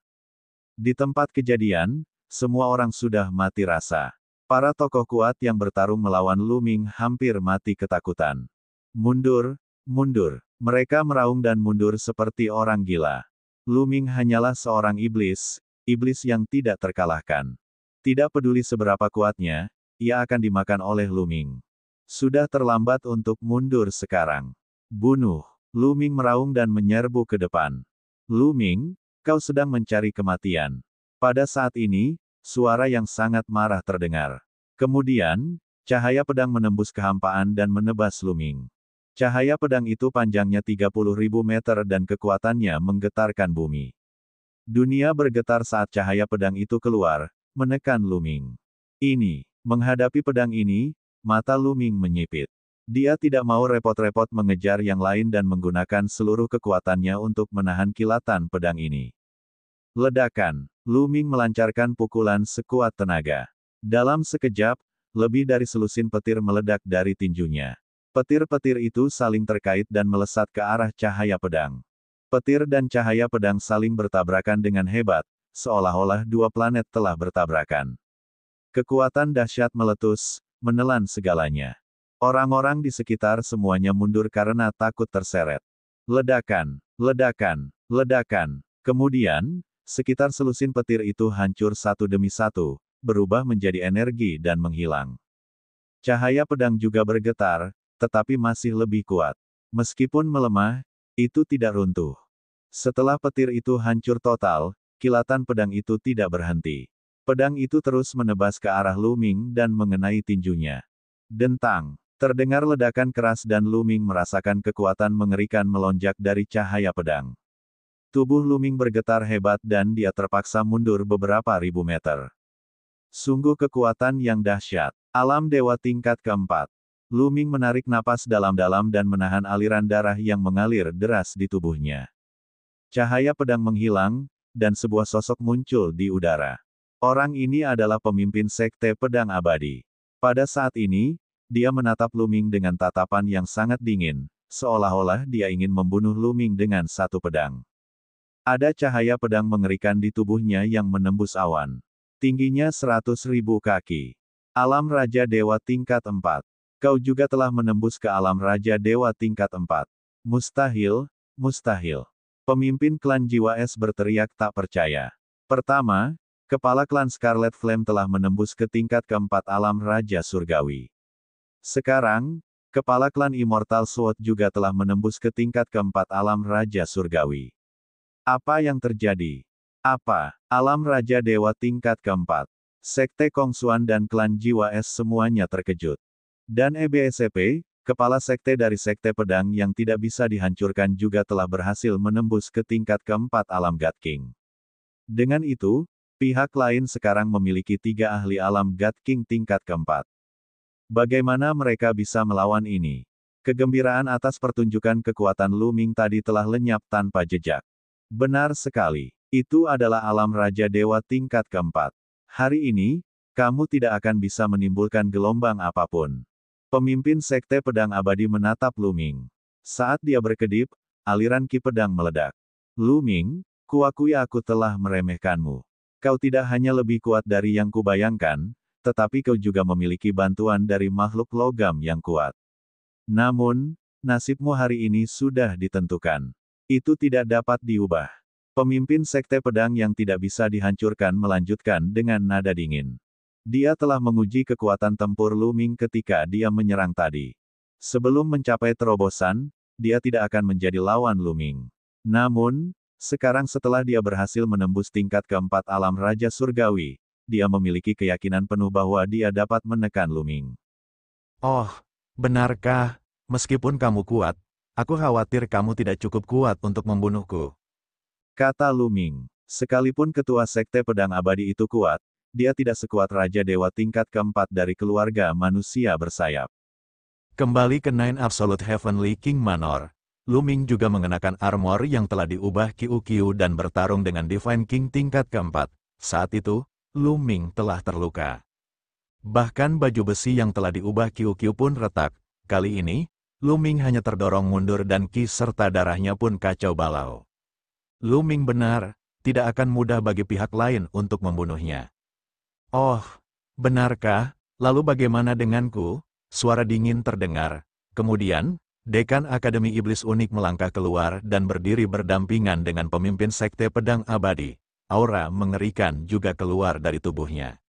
Di tempat kejadian, semua orang sudah mati rasa. Para tokoh kuat yang bertarung melawan Lu Ming hampir mati ketakutan. Mundur, mundur. Mereka meraung dan mundur seperti orang gila. Lu Ming hanyalah seorang iblis, iblis yang tidak terkalahkan. Tidak peduli seberapa kuatnya, ia akan dimakan oleh Lu Ming. Sudah terlambat untuk mundur sekarang. Bunuh. Lu Ming meraung dan menyerbu ke depan. Lu Ming, kau sedang mencari kematian. Pada saat ini, suara yang sangat marah terdengar. Kemudian, cahaya pedang menembus kehampaan dan menebas Lu Ming. Cahaya pedang itu panjangnya 30.000 meter dan kekuatannya menggetarkan bumi. Dunia bergetar saat cahaya pedang itu keluar, menekan Lu Ming. Menghadapi pedang ini, mata Lu Ming menyipit. Dia tidak mau repot-repot mengejar yang lain dan menggunakan seluruh kekuatannya untuk menahan kilatan pedang ini. Ledakan. Lu Ming melancarkan pukulan sekuat tenaga. Dalam sekejap, lebih dari selusin petir meledak dari tinjunya. Petir-petir itu saling terkait dan melesat ke arah cahaya pedang. Petir dan cahaya pedang saling bertabrakan dengan hebat, seolah-olah dua planet telah bertabrakan. Kekuatan dahsyat meletus, menelan segalanya. Orang-orang di sekitar semuanya mundur karena takut terseret. Ledakan, ledakan, ledakan. Kemudian, sekitar selusin petir itu hancur satu demi satu, berubah menjadi energi dan menghilang. Cahaya pedang juga bergetar, tetapi masih lebih kuat. Meskipun melemah, itu tidak runtuh. Setelah petir itu hancur total, kilatan pedang itu tidak berhenti. Pedang itu terus menebas ke arah Lu Ming dan mengenai tinjunya. Dentang. Terdengar ledakan keras dan Lu Ming merasakan kekuatan mengerikan melonjak dari cahaya pedang. Tubuh Lu Ming bergetar hebat dan dia terpaksa mundur beberapa ribu meter. Sungguh kekuatan yang dahsyat. Alam dewa tingkat keempat. Lu Ming menarik napas dalam-dalam dan menahan aliran darah yang mengalir deras di tubuhnya. Cahaya pedang menghilang, dan sebuah sosok muncul di udara. Orang ini adalah pemimpin Sekte Pedang Abadi. Pada saat ini, dia menatap Lu Ming dengan tatapan yang sangat dingin, seolah-olah dia ingin membunuh Lu Ming dengan satu pedang. Ada cahaya pedang mengerikan di tubuhnya yang menembus awan. Tingginya 100.000 kaki. Alam Raja Dewa tingkat 4. Kau juga telah menembus ke alam Raja Dewa tingkat 4. Mustahil, mustahil. Pemimpin klan Jiwa Es berteriak tak percaya. Pertama, kepala klan Scarlet Flame telah menembus ke tingkat keempat alam Raja Surgawi. Sekarang, kepala klan Immortal Sword juga telah menembus ke tingkat keempat alam Raja Surgawi. Apa yang terjadi? Apa? Alam Raja Dewa tingkat keempat. Sekte Kongsuan dan klan Jiwa Es semuanya terkejut. Dan EBSCP, kepala sekte dari Sekte Pedang yang tidak bisa dihancurkan juga telah berhasil menembus ke tingkat keempat alam God King. Dengan itu, pihak lain sekarang memiliki 3 ahli alam God King tingkat keempat. Bagaimana mereka bisa melawan ini? Kegembiraan atas pertunjukan kekuatan Lu Ming tadi telah lenyap tanpa jejak. Benar sekali, itu adalah alam Raja Dewa tingkat keempat. Hari ini, kamu tidak akan bisa menimbulkan gelombang apapun. Pemimpin Sekte Pedang Abadi menatap Lu Ming. Saat dia berkedip, aliran ki pedang meledak. Lu Ming, kuakui aku telah meremehkanmu. Kau tidak hanya lebih kuat dari yang kubayangkan, tetapi kau juga memiliki bantuan dari makhluk logam yang kuat. Namun, nasibmu hari ini sudah ditentukan. Itu tidak dapat diubah. Pemimpin Sekte Pedang yang tidak bisa dihancurkan melanjutkan dengan nada dingin. Dia telah menguji kekuatan tempur Lu Ming ketika dia menyerang tadi. Sebelum mencapai terobosan, dia tidak akan menjadi lawan Lu Ming. Namun, sekarang setelah dia berhasil menembus tingkat keempat alam Raja Surgawi, dia memiliki keyakinan penuh bahwa dia dapat menekan Lu Ming. Oh, benarkah? Meskipun kamu kuat, aku khawatir kamu tidak cukup kuat untuk membunuhku. Kata Lu Ming. Sekalipun ketua Sekte Pedang Abadi itu kuat, dia tidak sekuat Raja Dewa tingkat keempat dari keluarga manusia bersayap. Kembali ke Nine Absolute Heavenly King Manor, Lu Ming juga mengenakan armor yang telah diubah Qiu dan bertarung dengan Divine King tingkat keempat. Saat itu, Lu Ming telah terluka. Bahkan baju besi yang telah diubah Qiu pun retak. Kali ini, Lu Ming hanya terdorong mundur dan ki serta darahnya pun kacau balau. Lu Ming benar, tidak akan mudah bagi pihak lain untuk membunuhnya. Oh, benarkah? Lalu bagaimana denganku? Suara dingin terdengar. Kemudian, Dekan Akademi Iblis Unik melangkah keluar dan berdiri berdampingan dengan pemimpin Sekte Pedang Abadi. Aura mengerikan juga keluar dari tubuhnya.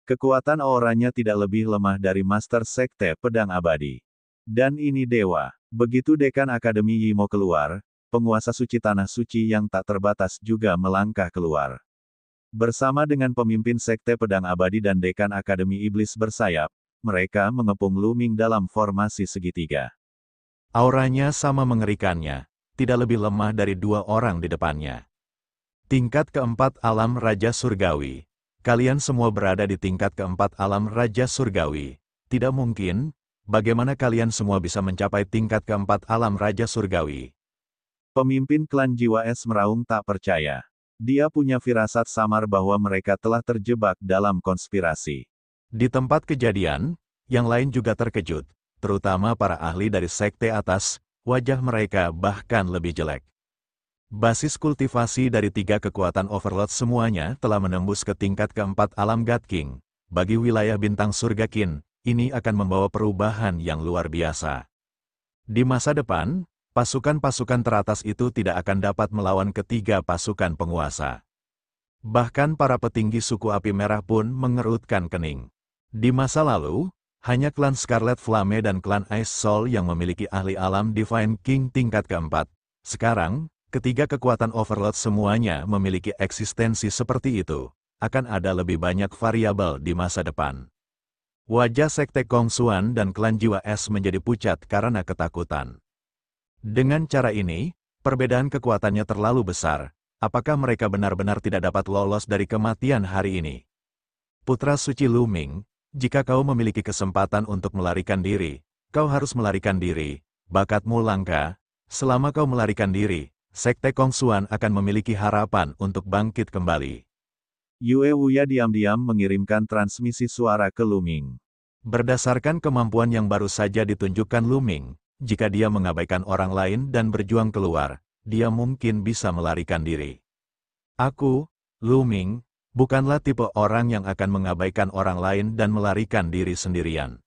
Kekuatan auranya tidak lebih lemah dari Master Sekte Pedang Abadi. Dan ini dewa. Begitu Dekan Akademi Yimo keluar, penguasa suci tanah suci yang tak terbatas juga melangkah keluar. Bersama dengan pemimpin Sekte Pedang Abadi dan Dekan Akademi Iblis bersayap, mereka mengepung Lu Ming dalam formasi segitiga. Auranya sama mengerikannya, tidak lebih lemah dari 2 orang di depannya. Tingkat keempat alam Raja Surgawi. Kalian semua berada di tingkat keempat alam Raja Surgawi. Tidak mungkin, bagaimana kalian semua bisa mencapai tingkat keempat alam Raja Surgawi? Pemimpin klan Jiwa Es meraung tak percaya. Dia punya firasat samar bahwa mereka telah terjebak dalam konspirasi. Di tempat kejadian, yang lain juga terkejut, terutama para ahli dari sekte atas, wajah mereka bahkan lebih jelek. Basis kultivasi dari 3 kekuatan Overlord semuanya telah menembus ke tingkat keempat alam God King. bagi wilayah bintang surga Qin, ini akan membawa perubahan yang luar biasa. Di masa depan, pasukan-pasukan teratas itu tidak akan dapat melawan ketiga pasukan penguasa. Bahkan para petinggi suku Api Merah pun mengerutkan kening. Di masa lalu, hanya klan Scarlet Flame dan klan Ice Soul yang memiliki ahli alam Divine King tingkat keempat. Sekarang, ketiga kekuatan Overlord semuanya memiliki eksistensi seperti itu. Akan ada lebih banyak variabel di masa depan. Wajah Sekte Kong Xuan dan klan Jiwa Es menjadi pucat karena ketakutan. Dengan cara ini, perbedaan kekuatannya terlalu besar. Apakah mereka benar-benar tidak dapat lolos dari kematian hari ini? Putra suci Lu Ming, jika kau memiliki kesempatan untuk melarikan diri, kau harus melarikan diri. Bakatmu langka. Selama kau melarikan diri, Sekte Kong Xuan akan memiliki harapan untuk bangkit kembali. Yue Wuya diam-diam mengirimkan transmisi suara ke Lu Ming. Berdasarkan kemampuan yang baru saja ditunjukkan Lu Ming, jika dia mengabaikan orang lain dan berjuang keluar, dia mungkin bisa melarikan diri. Aku, Lu Ming, bukanlah tipe orang yang akan mengabaikan orang lain dan melarikan diri sendirian.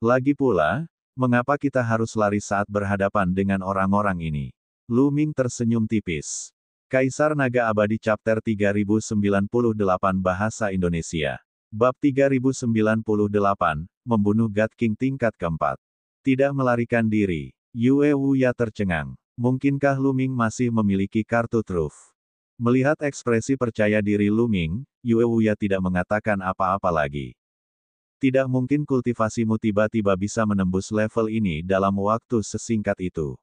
Lagi pula, mengapa kita harus lari saat berhadapan dengan orang-orang ini? Lu Ming tersenyum tipis. Kaisar Naga Abadi Chapter 3098 Bahasa Indonesia. Bab 3098, Membunuh God King tingkat keempat. Tidak melarikan diri. Yue Wuya tercengang. Mungkinkah Lu Ming masih memiliki kartu truf? Melihat ekspresi percaya diri Lu Ming, Yue Wuya tidak mengatakan apa-apa lagi. Tidak mungkin kultivasimu tiba-tiba bisa menembus level ini dalam waktu sesingkat itu.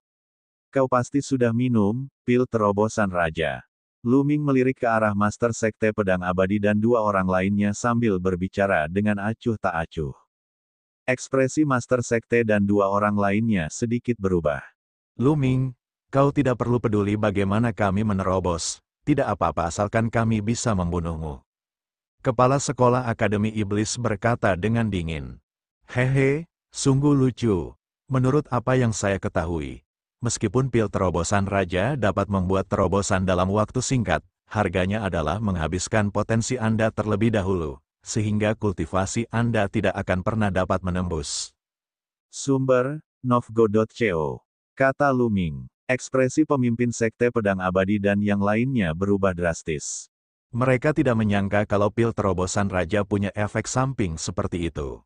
Kau pasti sudah minum pil terobosan raja. Lu Ming melirik ke arah Master Sekte Pedang Abadi dan dua orang lainnya sambil berbicara dengan acuh tak acuh. Ekspresi Master Sekte dan dua orang lainnya sedikit berubah. Lu Ming, kau tidak perlu peduli bagaimana kami menerobos. Tidak apa-apa asalkan kami bisa membunuhmu. Kepala Sekolah Akademi Iblis berkata dengan dingin. Hehe, sungguh lucu. Menurut apa yang saya ketahui, meskipun pil terobosan raja dapat membuat terobosan dalam waktu singkat, harganya adalah menghabiskan potensi Anda terlebih dahulu, sehingga kultivasi Anda tidak akan pernah dapat menembus. Sumber, Novgo.co. Kata Lu Ming. Ekspresi pemimpin Sekte Pedang Abadi dan yang lainnya berubah drastis. Mereka tidak menyangka kalau pil terobosan raja punya efek samping seperti itu.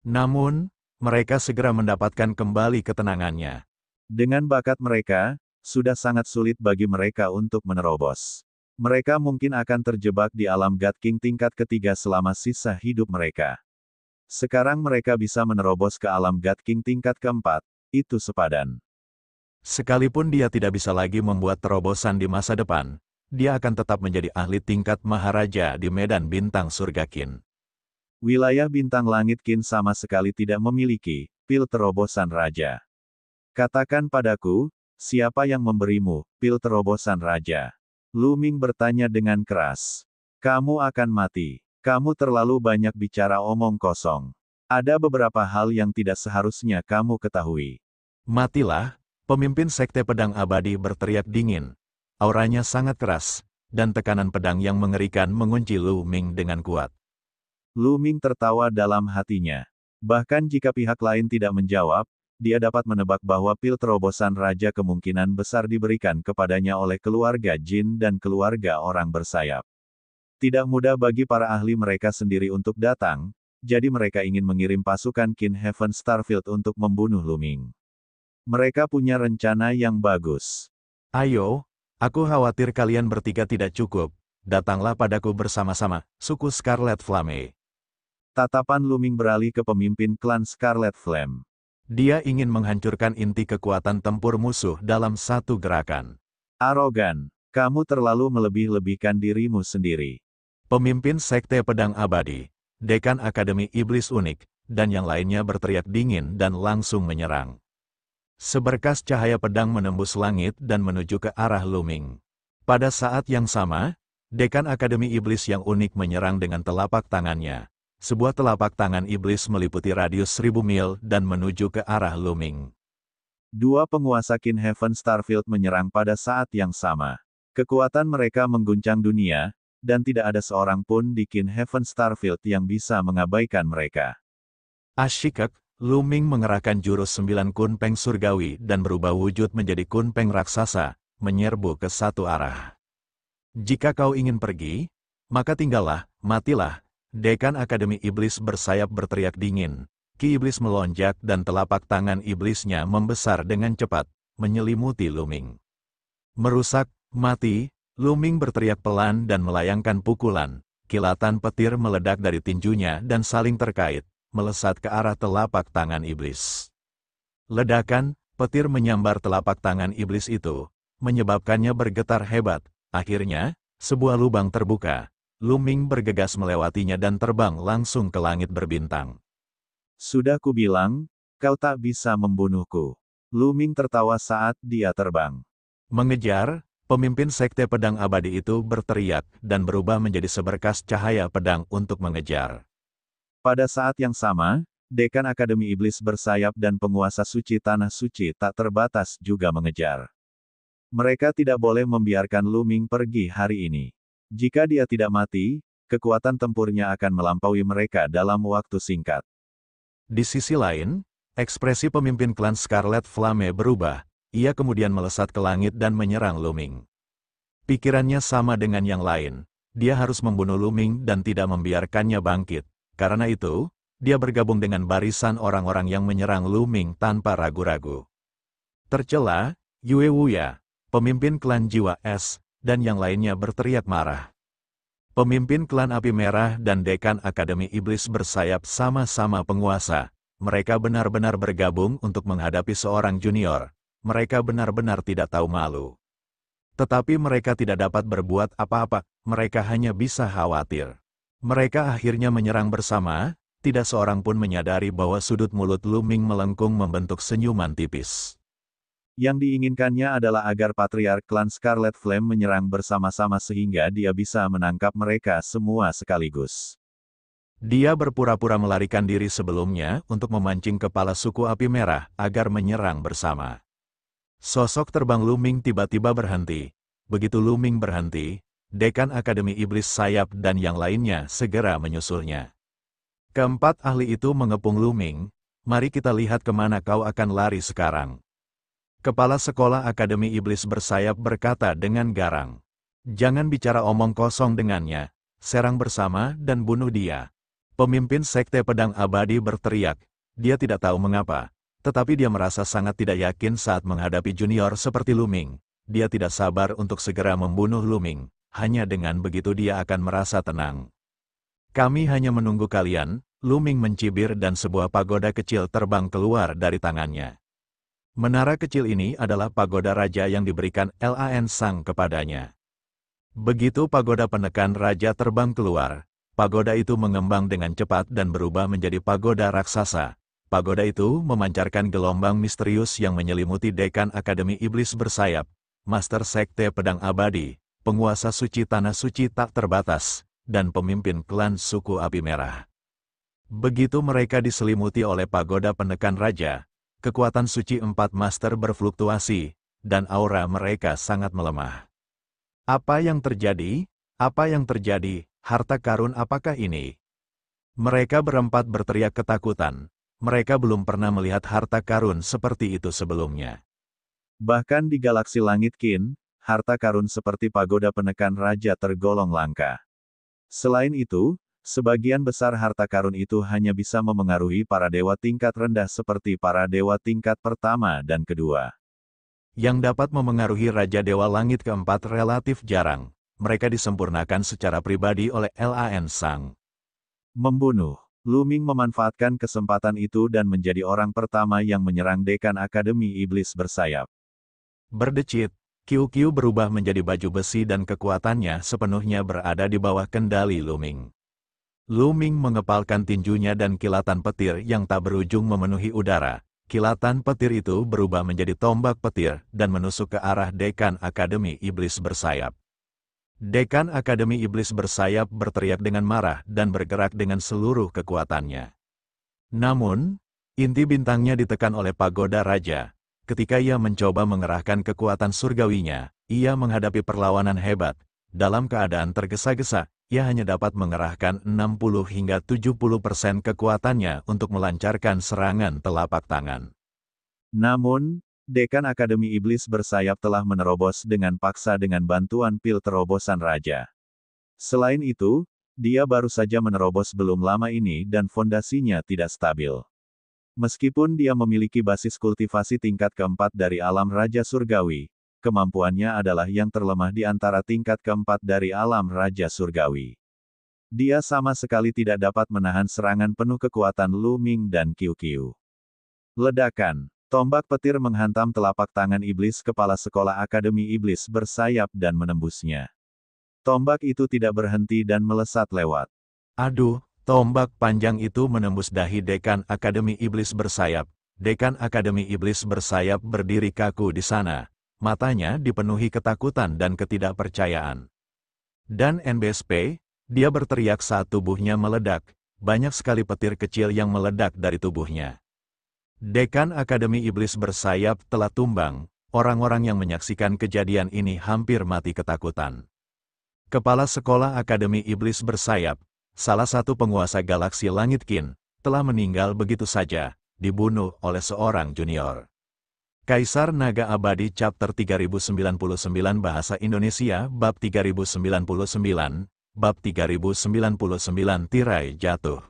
Namun, mereka segera mendapatkan kembali ketenangannya. Dengan bakat mereka, sudah sangat sulit bagi mereka untuk menerobos. Mereka mungkin akan terjebak di alam God King tingkat ketiga selama sisa hidup mereka. Sekarang mereka bisa menerobos ke alam God King tingkat keempat, itu sepadan. Sekalipun dia tidak bisa lagi membuat terobosan di masa depan, dia akan tetap menjadi ahli tingkat Maharaja di medan bintang surga Qin. Wilayah bintang langit Qin sama sekali tidak memiliki pil terobosan raja. Katakan padaku, siapa yang memberimu pil terobosan raja? Lu Ming bertanya dengan keras. Kamu akan mati. Kamu terlalu banyak bicara omong kosong. Ada beberapa hal yang tidak seharusnya kamu ketahui. Matilah, pemimpin Sekte Pedang Abadi berteriak dingin. Auranya sangat keras, dan tekanan pedang yang mengerikan mengunci Lu Ming dengan kuat. Lu Ming tertawa dalam hatinya. Bahkan jika pihak lain tidak menjawab, dia dapat menebak bahwa pil terobosan raja kemungkinan besar diberikan kepadanya oleh keluarga jin dan keluarga orang bersayap. Tidak mudah bagi para ahli mereka sendiri untuk datang, jadi mereka ingin mengirim pasukan Qin Heaven Starfield untuk membunuh Lu Ming. Mereka punya rencana yang bagus. Ayo, aku khawatir kalian bertiga tidak cukup. Datanglah padaku bersama-sama, suku Scarlet Flame. Tatapan Lu Ming beralih ke pemimpin klan Scarlet Flame. Dia ingin menghancurkan inti kekuatan tempur musuh dalam satu gerakan. Arogan, kamu terlalu melebih-lebihkan dirimu sendiri. Pemimpin Sekte Pedang Abadi, Dekan Akademi Iblis Unik, dan yang lainnya berteriak dingin dan langsung menyerang. Seberkas cahaya pedang menembus langit dan menuju ke arah Lu Ming. Pada saat yang sama, Dekan Akademi Iblis yang unik menyerang dengan telapak tangannya. Sebuah telapak tangan iblis meliputi radius 1000 mil dan menuju ke arah Lu Ming. Dua penguasa Qin Heaven Starfield menyerang pada saat yang sama. Kekuatan mereka mengguncang dunia, dan tidak ada seorang pun di Kin Heaven Starfield yang bisa mengabaikan mereka. Asyikek, Lu Ming mengerahkan jurus 9 kunpeng surgawi dan berubah wujud menjadi kunpeng raksasa, menyerbu ke satu arah. Jika kau ingin pergi, maka tinggallah, matilah. Dekan Akademi Iblis bersayap berteriak dingin. Ki Iblis melonjak dan telapak tangan iblisnya membesar dengan cepat, menyelimuti Lu Ming. Merusak, mati, Lu Ming berteriak pelan dan melayangkan pukulan. Kilatan petir meledak dari tinjunya dan saling terkait, melesat ke arah telapak tangan iblis. Ledakan, petir menyambar telapak tangan iblis itu, menyebabkannya bergetar hebat. Akhirnya, sebuah lubang terbuka. Lu Ming bergegas melewatinya dan terbang langsung ke langit berbintang. Sudah kubilang, kau tak bisa membunuhku. Lu Ming tertawa saat dia terbang. Mengejar, pemimpin Sekte Pedang Abadi itu berteriak dan berubah menjadi seberkas cahaya pedang untuk mengejar. Pada saat yang sama, Dekan Akademi Iblis bersayap dan penguasa suci Tanah Suci tak terbatas juga mengejar. Mereka tidak boleh membiarkan Lu Ming pergi hari ini. Jika dia tidak mati, kekuatan tempurnya akan melampaui mereka dalam waktu singkat. Di sisi lain, ekspresi pemimpin klan Scarlet Flame berubah. Ia kemudian melesat ke langit dan menyerang Lu Ming. Pikirannya sama dengan yang lain. Dia harus membunuh Lu Ming dan tidak membiarkannya bangkit. Karena itu, dia bergabung dengan barisan orang-orang yang menyerang Lu Ming tanpa ragu-ragu. Tercela, Yue Wuya, pemimpin klan Jiwa Es, dan yang lainnya berteriak marah. Pemimpin klan Api Merah dan Dekan Akademi Iblis bersayap sama-sama penguasa. Mereka benar-benar bergabung untuk menghadapi seorang junior. Mereka benar-benar tidak tahu malu. Tetapi mereka tidak dapat berbuat apa-apa, mereka hanya bisa khawatir. Mereka akhirnya menyerang bersama, tidak seorang pun menyadari bahwa sudut mulut Lu Ming melengkung membentuk senyuman tipis. Yang diinginkannya adalah agar patriark klan Scarlet Flame menyerang bersama-sama sehingga dia bisa menangkap mereka semua sekaligus. Dia berpura-pura melarikan diri sebelumnya untuk memancing kepala suku Api Merah agar menyerang bersama. Sosok terbang Lu Ming tiba-tiba berhenti. Begitu Lu Ming berhenti, Dekan Akademi Iblis sayap dan yang lainnya segera menyusulnya. Keempat ahli itu mengepung Lu Ming. Mari kita lihat kemana kau akan lari sekarang. Kepala Sekolah Akademi Iblis bersayap berkata dengan garang. Jangan bicara omong kosong dengannya. Serang bersama dan bunuh dia. Pemimpin Sekte Pedang Abadi berteriak. Dia tidak tahu mengapa. Tetapi dia merasa sangat tidak yakin saat menghadapi junior seperti Lu Ming. Dia tidak sabar untuk segera membunuh Lu Ming. Hanya dengan begitu dia akan merasa tenang. Kami hanya menunggu kalian, Lu Ming mencibir dan sebuah pagoda kecil terbang keluar dari tangannya. Menara kecil ini adalah pagoda raja yang diberikan Lan Sang kepadanya. Begitu pagoda penekan raja terbang keluar, pagoda itu mengembang dengan cepat dan berubah menjadi pagoda raksasa. Pagoda itu memancarkan gelombang misterius yang menyelimuti Dekan Akademi Iblis bersayap, Master Sekte Pedang Abadi, penguasa suci Tanah Suci tak terbatas, dan pemimpin klan suku Api Merah. Begitu mereka diselimuti oleh pagoda penekan raja, kekuatan suci 4 master berfluktuasi, dan aura mereka sangat melemah. Apa yang terjadi? Apa yang terjadi? Harta karun apakah ini? Mereka berempat berteriak ketakutan. Mereka belum pernah melihat harta karun seperti itu sebelumnya. Bahkan di galaksi langit Kin, harta karun seperti pagoda penekan raja tergolong langka. Selain itu, sebagian besar harta karun itu hanya bisa memengaruhi para dewa tingkat rendah seperti para dewa tingkat pertama dan kedua. Yang dapat memengaruhi Raja Dewa Langit keempat relatif jarang. Mereka disempurnakan secara pribadi oleh Lan Sang. Membunuh. Lu Ming memanfaatkan kesempatan itu dan menjadi orang pertama yang menyerang Dekan Akademi Iblis bersayap. Berdecit, Qiu berubah menjadi baju besi dan kekuatannya sepenuhnya berada di bawah kendali Lu Ming. Lu Ming mengepalkan tinjunya dan kilatan petir yang tak berujung memenuhi udara. Kilatan petir itu berubah menjadi tombak petir dan menusuk ke arah Dekan Akademi Iblis bersayap. Dekan Akademi Iblis bersayap berteriak dengan marah dan bergerak dengan seluruh kekuatannya. Namun, inti bintangnya ditekan oleh pagoda raja. Ketika ia mencoba mengerahkan kekuatan surgawinya, ia menghadapi perlawanan hebat. Dalam keadaan tergesa-gesa, ia hanya dapat mengerahkan 60 hingga 70% kekuatannya untuk melancarkan serangan telapak tangan. Namun, Dekan Akademi Iblis Bersayap telah menerobos dengan paksa dengan bantuan pil terobosan raja. Selain itu, dia baru saja menerobos belum lama ini dan fondasinya tidak stabil. Meskipun dia memiliki basis kultivasi tingkat keempat dari alam Raja Surgawi, kemampuannya adalah yang terlemah di antara tingkat keempat dari alam Raja Surgawi. Dia sama sekali tidak dapat menahan serangan penuh kekuatan Lu Ming dan Qiu. Ledakan. Tombak petir menghantam telapak tangan iblis kepala sekolah Akademi Iblis Bersayap dan menembusnya. Tombak itu tidak berhenti dan melesat lewat. Aduh, tombak panjang itu menembus dahi Dekan Akademi Iblis Bersayap. Dekan Akademi Iblis Bersayap berdiri kaku di sana. Matanya dipenuhi ketakutan dan ketidakpercayaan. Dan NBSP, dia berteriak saat tubuhnya meledak. Banyak sekali petir kecil yang meledak dari tubuhnya. Dekan Akademi Iblis Bersayap telah tumbang. Orang-orang yang menyaksikan kejadian ini hampir mati ketakutan. Kepala Sekolah Akademi Iblis Bersayap, salah satu penguasa galaksi Langit Qin, telah meninggal begitu saja, dibunuh oleh seorang junior. Kaisar Naga Abadi Chapter 3099 Bahasa Indonesia Bab 3099, Bab 3099 Tirai Jatuh.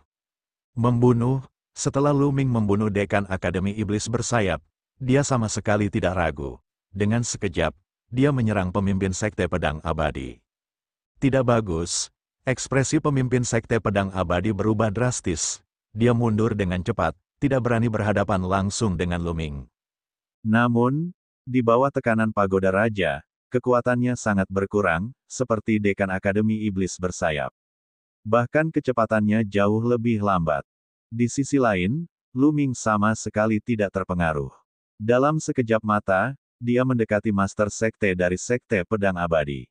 Membunuh. Setelah Lu Ming membunuh Dekan Akademi Iblis Bersayap, dia sama sekali tidak ragu. Dengan sekejap, dia menyerang pemimpin Sekte Pedang Abadi. Tidak bagus, ekspresi pemimpin Sekte Pedang Abadi berubah drastis. Dia mundur dengan cepat, tidak berani berhadapan langsung dengan Lu Ming. Namun, di bawah tekanan Pagoda Raja, kekuatannya sangat berkurang, seperti Dekan Akademi Iblis Bersayap. Bahkan kecepatannya jauh lebih lambat. Di sisi lain, Lu Ming sama sekali tidak terpengaruh. Dalam sekejap mata, dia mendekati Master Sekte dari Sekte Pedang Abadi.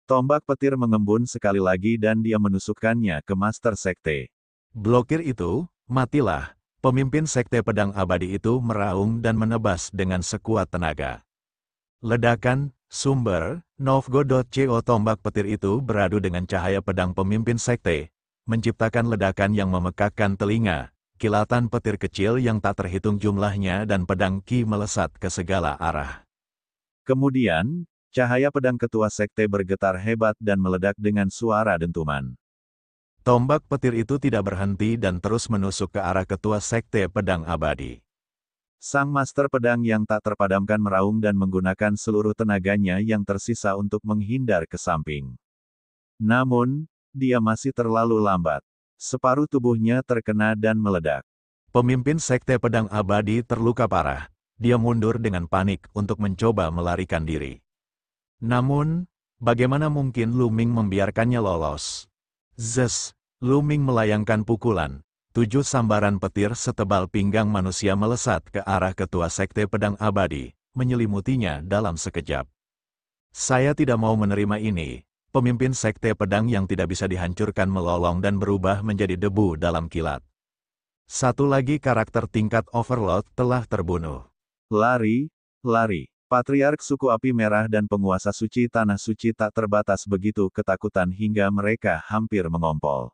Tombak petir mengembun sekali lagi dan dia menusukkannya ke Master Sekte. Blokir itu, matilah. Pemimpin Sekte Pedang Abadi itu meraung dan menebas dengan sekuat tenaga. Ledakan, sumber, Novgo.co tombak petir itu beradu dengan cahaya pedang pemimpin Sekte, menciptakan ledakan yang memekakkan telinga, kilatan petir kecil yang tak terhitung jumlahnya dan pedang Qi melesat ke segala arah. Kemudian, cahaya pedang ketua sekte bergetar hebat dan meledak dengan suara dentuman. Tombak petir itu tidak berhenti dan terus menusuk ke arah ketua Sekte Pedang Abadi. Sang master pedang yang tak terpadamkan meraung dan menggunakan seluruh tenaganya yang tersisa untuk menghindar ke samping. Namun, dia masih terlalu lambat. Separuh tubuhnya terkena dan meledak. Pemimpin Sekte Pedang Abadi terluka parah. Dia mundur dengan panik untuk mencoba melarikan diri. Namun, bagaimana mungkin Lu Ming membiarkannya lolos? Zes, Lu Ming melayangkan pukulan. 7 sambaran petir setebal pinggang manusia melesat ke arah ketua Sekte Pedang Abadi, menyelimutinya dalam sekejap. Saya tidak mau menerima ini. Pemimpin Sekte Pedang yang tidak bisa dihancurkan melolong dan berubah menjadi debu dalam kilat. Satu lagi karakter tingkat Overlord telah terbunuh. Lari, lari. Patriark suku api merah dan penguasa suci tanah suci tak terbatas begitu ketakutan hingga mereka hampir mengompol.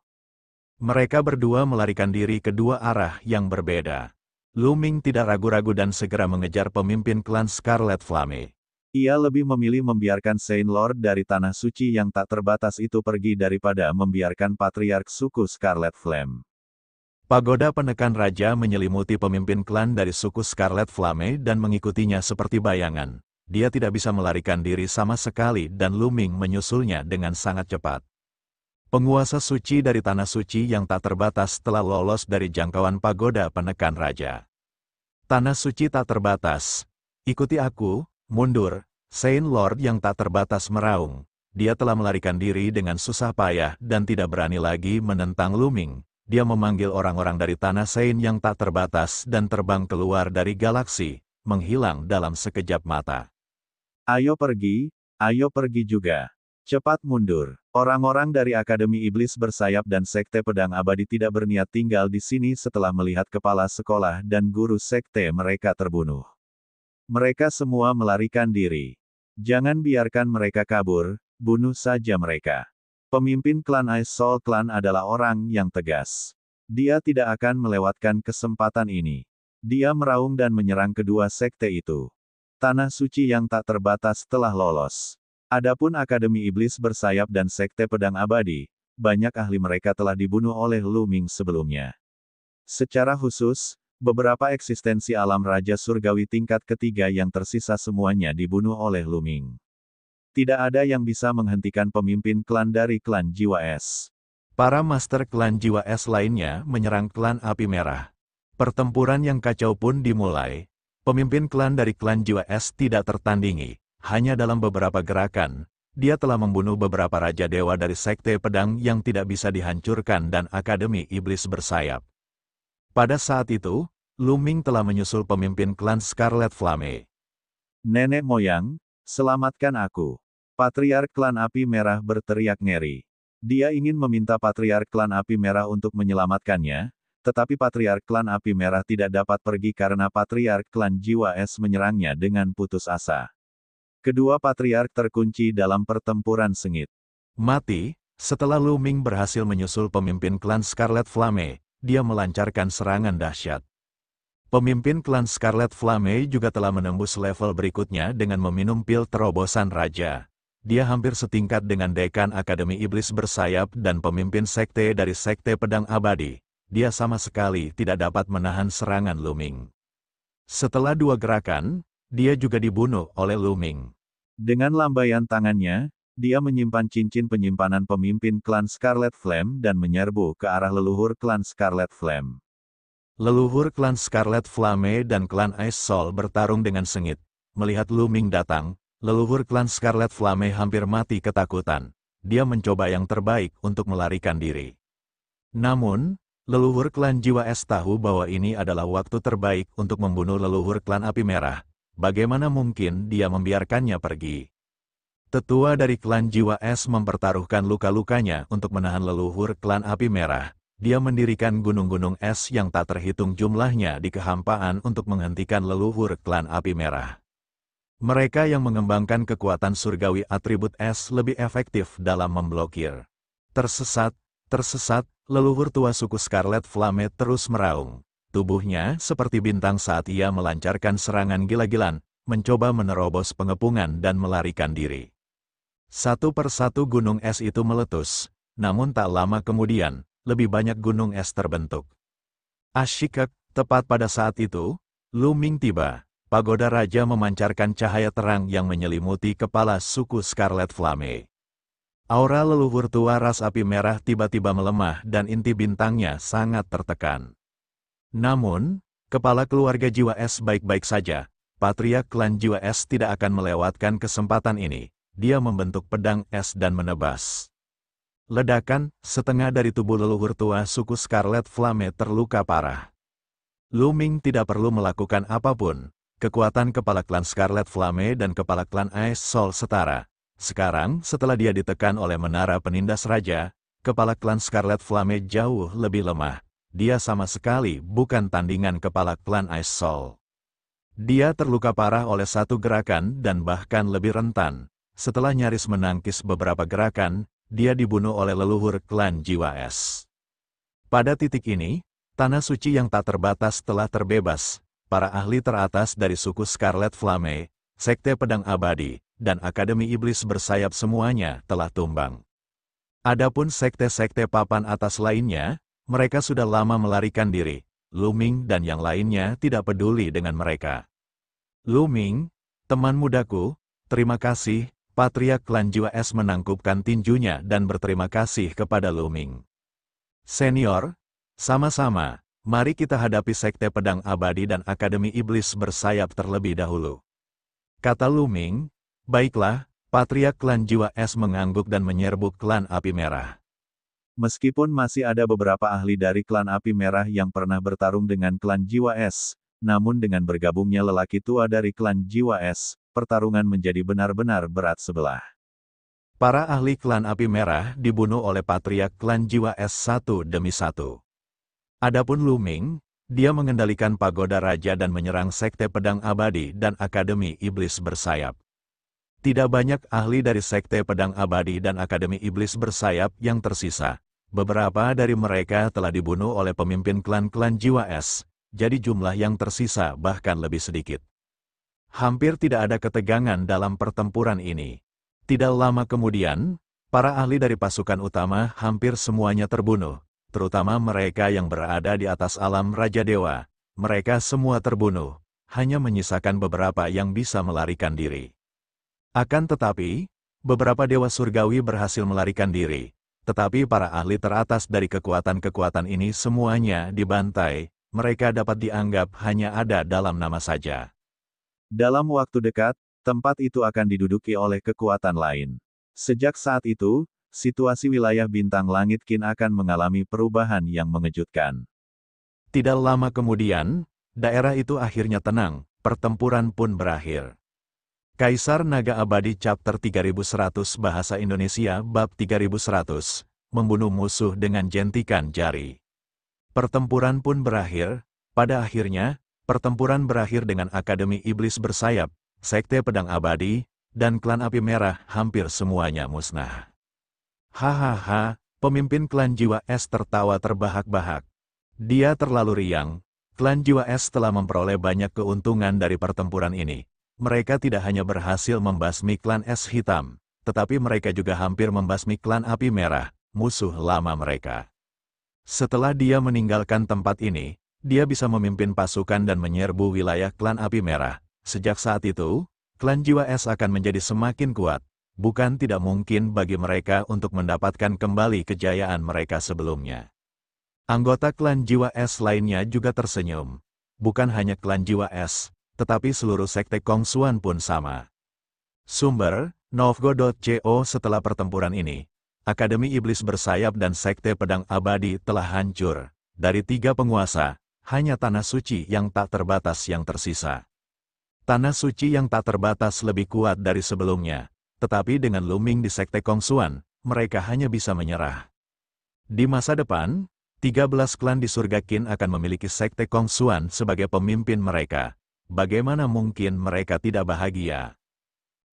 Mereka berdua melarikan diri ke dua arah yang berbeda. Lu Ming tidak ragu-ragu dan segera mengejar pemimpin klan Scarlet Flame. Ia lebih memilih membiarkan Saint Lord dari Tanah Suci yang tak terbatas itu pergi daripada membiarkan Patriark suku Scarlet Flame. Pagoda penekan raja menyelimuti pemimpin klan dari suku Scarlet Flame dan mengikutinya seperti bayangan. Dia tidak bisa melarikan diri sama sekali dan Lu Ming menyusulnya dengan sangat cepat. Penguasa suci dari Tanah Suci yang tak terbatas telah lolos dari jangkauan pagoda penekan raja. Tanah Suci tak terbatas. Ikuti aku. Mundur, Saint Lord yang tak terbatas meraung. Dia telah melarikan diri dengan susah payah dan tidak berani lagi menentang Lu Ming. Dia memanggil orang-orang dari Tanah Saint yang tak terbatas dan terbang keluar dari galaksi, menghilang dalam sekejap mata. Ayo pergi juga. Cepat mundur. Orang-orang dari Akademi Iblis Bersayap dan Sekte Pedang Abadi tidak berniat tinggal di sini setelah melihat kepala sekolah dan guru sekte mereka terbunuh. Mereka semua melarikan diri. Jangan biarkan mereka kabur, Bunuh saja mereka. Pemimpin klan Ice Soul Clan adalah orang yang tegas. Dia tidak akan melewatkan kesempatan ini. Dia meraung dan menyerang kedua sekte itu. Tanah suci yang tak terbatas telah lolos. Adapun Akademi Iblis Bersayap dan Sekte Pedang Abadi, banyak ahli mereka telah dibunuh oleh Lu Ming sebelumnya. Secara khusus, beberapa eksistensi alam Raja Surgawi tingkat ketiga yang tersisa semuanya dibunuh oleh Lu Ming. Tidak ada yang bisa menghentikan pemimpin klan dari klan Jiwa Es. Para master klan Jiwa Es lainnya menyerang klan Api Merah. Pertempuran yang kacau pun dimulai. Pemimpin klan dari klan Jiwa Es tidak tertandingi. Hanya dalam beberapa gerakan, dia telah membunuh beberapa Raja Dewa dari Sekte Pedang yang tidak bisa dihancurkan dan Akademi Iblis Bersayap. Pada saat itu, Lu Ming telah menyusul pemimpin klan Scarlet Flame. Nenek moyang, selamatkan aku. Patriark klan Api Merah berteriak ngeri. Dia ingin meminta Patriark klan Api Merah untuk menyelamatkannya, tetapi Patriark klan Api Merah tidak dapat pergi karena Patriark klan Jiwa Es menyerangnya dengan putus asa. Kedua Patriark terkunci dalam pertempuran sengit. Mati, setelah Lu Ming berhasil menyusul pemimpin klan Scarlet Flame, dia melancarkan serangan dahsyat. Pemimpin klan Scarlet Flame juga telah menembus level berikutnya dengan meminum pil terobosan raja. Dia hampir setingkat dengan dekan Akademi Iblis Bersayap dan pemimpin sekte dari Sekte Pedang Abadi. Dia sama sekali tidak dapat menahan serangan Lu Ming. Setelah dua gerakan, dia juga dibunuh oleh Lu Ming. Dengan lambaian tangannya, dia menyimpan cincin penyimpanan pemimpin klan Scarlet Flame dan menyerbu ke arah leluhur klan Scarlet Flame. Leluhur klan Scarlet Flame dan klan Ice Soul bertarung dengan sengit. Melihat Lu Ming datang, leluhur klan Scarlet Flame hampir mati ketakutan. Dia mencoba yang terbaik untuk melarikan diri. Namun, leluhur klan Jiwa Es tahu bahwa ini adalah waktu terbaik untuk membunuh leluhur klan Api Merah. Bagaimana mungkin dia membiarkannya pergi? Tetua dari klan Jiwa Es mempertaruhkan luka-lukanya untuk menahan leluhur klan Api Merah. Dia mendirikan gunung-gunung es yang tak terhitung jumlahnya di kehampaan untuk menghentikan leluhur klan Api Merah. Mereka yang mengembangkan kekuatan surgawi atribut es lebih efektif dalam memblokir. Tersesat, leluhur tua suku Scarlet Flame terus meraung. Tubuhnya seperti bintang saat ia melancarkan serangan gila-gilaan, mencoba menerobos pengepungan dan melarikan diri. Satu persatu gunung es itu meletus, namun tak lama kemudian, lebih banyak gunung es terbentuk. Asyik, tepat pada saat itu, Lu Ming tiba. Pagoda Raja memancarkan cahaya terang yang menyelimuti kepala suku Scarlet Flame. Aura leluhur tua ras Api Merah tiba-tiba melemah dan inti bintangnya sangat tertekan. Namun, kepala keluarga Jiwa Es baik-baik saja. Patriark klan Jiwa Es tidak akan melewatkan kesempatan ini. Dia membentuk pedang es dan menebas. Ledakan, setengah dari tubuh leluhur tua suku Scarlet Flame terluka parah. Lu Ming tidak perlu melakukan apapun. Kekuatan kepala klan Scarlet Flame dan kepala klan Ice Soul setara. Sekarang, setelah dia ditekan oleh menara penindas raja, kepala klan Scarlet Flame jauh lebih lemah. Dia sama sekali bukan tandingan kepala klan Ice Soul. Dia terluka parah oleh satu gerakan dan bahkan lebih rentan. Setelah nyaris menangkis beberapa gerakan, dia dibunuh oleh leluhur klan Jiwa Es. Pada titik ini, tanah suci yang tak terbatas telah terbebas. Para ahli teratas dari suku Scarlet Flame, Sekte Pedang Abadi, dan Akademi Iblis Bersayap semuanya telah tumbang. Adapun sekte-sekte papan atas lainnya, mereka sudah lama melarikan diri. Lu Ming dan yang lainnya tidak peduli dengan mereka. Lu Ming, teman mudaku, terima kasih. Patriark klan Jiwa Es menangkupkan tinjunya dan berterima kasih kepada Lu Ming. Senior, sama-sama. Mari kita hadapi Sekte Pedang Abadi dan Akademi Iblis Bersayap terlebih dahulu. Kata Lu Ming, baiklah, Patriark klan Jiwa Es mengangguk dan menyerbu klan Api Merah. Meskipun masih ada beberapa ahli dari klan Api Merah yang pernah bertarung dengan klan Jiwa Es, namun dengan bergabungnya lelaki tua dari klan Jiwa Es, pertarungan menjadi benar-benar berat sebelah. Para ahli klan Api Merah dibunuh oleh Patriark klan Jiwa Es satu demi satu. Adapun Lu Ming, dia mengendalikan pagoda raja dan menyerang Sekte Pedang Abadi dan Akademi Iblis Bersayap. Tidak banyak ahli dari Sekte Pedang Abadi dan Akademi Iblis Bersayap yang tersisa. Beberapa dari mereka telah dibunuh oleh pemimpin klan-klan Jiwa Es, jadi jumlah yang tersisa bahkan lebih sedikit. Hampir tidak ada ketegangan dalam pertempuran ini. Tidak lama kemudian, para ahli dari pasukan utama hampir semuanya terbunuh, terutama mereka yang berada di atas alam Raja Dewa. Mereka semua terbunuh, hanya menyisakan beberapa yang bisa melarikan diri. Akan tetapi, beberapa dewa surgawi berhasil melarikan diri. Tetapi para ahli teratas dari kekuatan-kekuatan ini semuanya dibantai, mereka dapat dianggap hanya ada dalam nama saja. Dalam waktu dekat, tempat itu akan diduduki oleh kekuatan lain. Sejak saat itu, situasi wilayah bintang langit Qin akan mengalami perubahan yang mengejutkan. Tidak lama kemudian, daerah itu akhirnya tenang, pertempuran pun berakhir. Kaisar Naga Abadi Chapter 3100 Bahasa Indonesia Bab 3100, membunuh musuh dengan jentikan jari. Pertempuran pun berakhir, pada akhirnya, pertempuran berakhir dengan Akademi Iblis Bersayap, Sekte Pedang Abadi, dan klan Api Merah hampir semuanya musnah. Hahaha, pemimpin klan Jiwa Es tertawa terbahak-bahak. Dia terlalu riang, klan Jiwa Es telah memperoleh banyak keuntungan dari pertempuran ini. Mereka tidak hanya berhasil membasmi klan Es Hitam, tetapi mereka juga hampir membasmi klan Api Merah, musuh lama mereka. Setelah dia meninggalkan tempat ini, dia bisa memimpin pasukan dan menyerbu wilayah klan Api Merah. Sejak saat itu, klan Jiwa Es akan menjadi semakin kuat. Bukan tidak mungkin bagi mereka untuk mendapatkan kembali kejayaan mereka sebelumnya. Anggota klan Jiwa Es lainnya juga tersenyum. Bukan hanya klan Jiwa Es, tetapi seluruh sekte Kongsuan pun sama. Sumber, Novgo.co. Setelah pertempuran ini, Akademi Iblis Bersayap dan Sekte Pedang Abadi telah hancur. Dari 3 penguasa, hanya Tanah Suci yang tak terbatas yang tersisa. Tanah Suci yang tak terbatas lebih kuat dari sebelumnya, tetapi dengan Lu Ming di Sekte Kongsuan, mereka hanya bisa menyerah. Di masa depan, 13 klan di surga Qin akan memiliki Sekte Kongsuan sebagai pemimpin mereka. Bagaimana mungkin mereka tidak bahagia?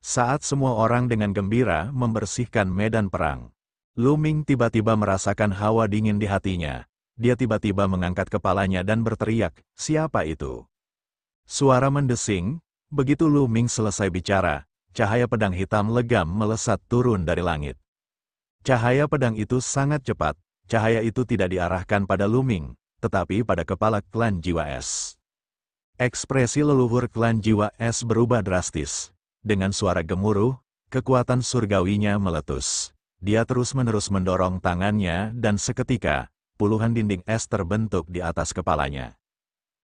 Saat semua orang dengan gembira membersihkan medan perang, Lu Ming tiba-tiba merasakan hawa dingin di hatinya. Dia tiba-tiba mengangkat kepalanya dan berteriak, "Siapa itu?" Suara mendesing, begitu Lu Ming selesai bicara, cahaya pedang hitam legam melesat turun dari langit. Cahaya pedang itu sangat cepat, cahaya itu tidak diarahkan pada Lu Ming, tetapi pada kepala klan Jiwa Es. Ekspresi leluhur klan Jiwa Es berubah drastis. Dengan suara gemuruh, kekuatan surgawinya meletus. Dia terus-menerus mendorong tangannya dan seketika, puluhan dinding es terbentuk di atas kepalanya.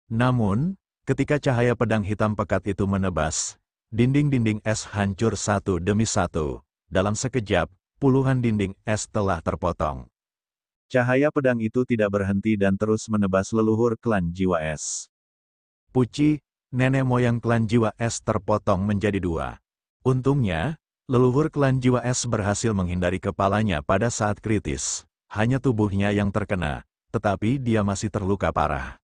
Namun, ketika cahaya pedang hitam pekat itu menebas, dinding-dinding es hancur satu demi satu. Dalam sekejap, puluhan dinding es telah terpotong. Cahaya pedang itu tidak berhenti dan terus menebas leluhur klan Jiwa Es. Puci, nenek moyang klan Jiwa Es terpotong menjadi 2. Untungnya, leluhur klan Jiwa Es berhasil menghindari kepalanya pada saat kritis. Hanya tubuhnya yang terkena, tetapi dia masih terluka parah.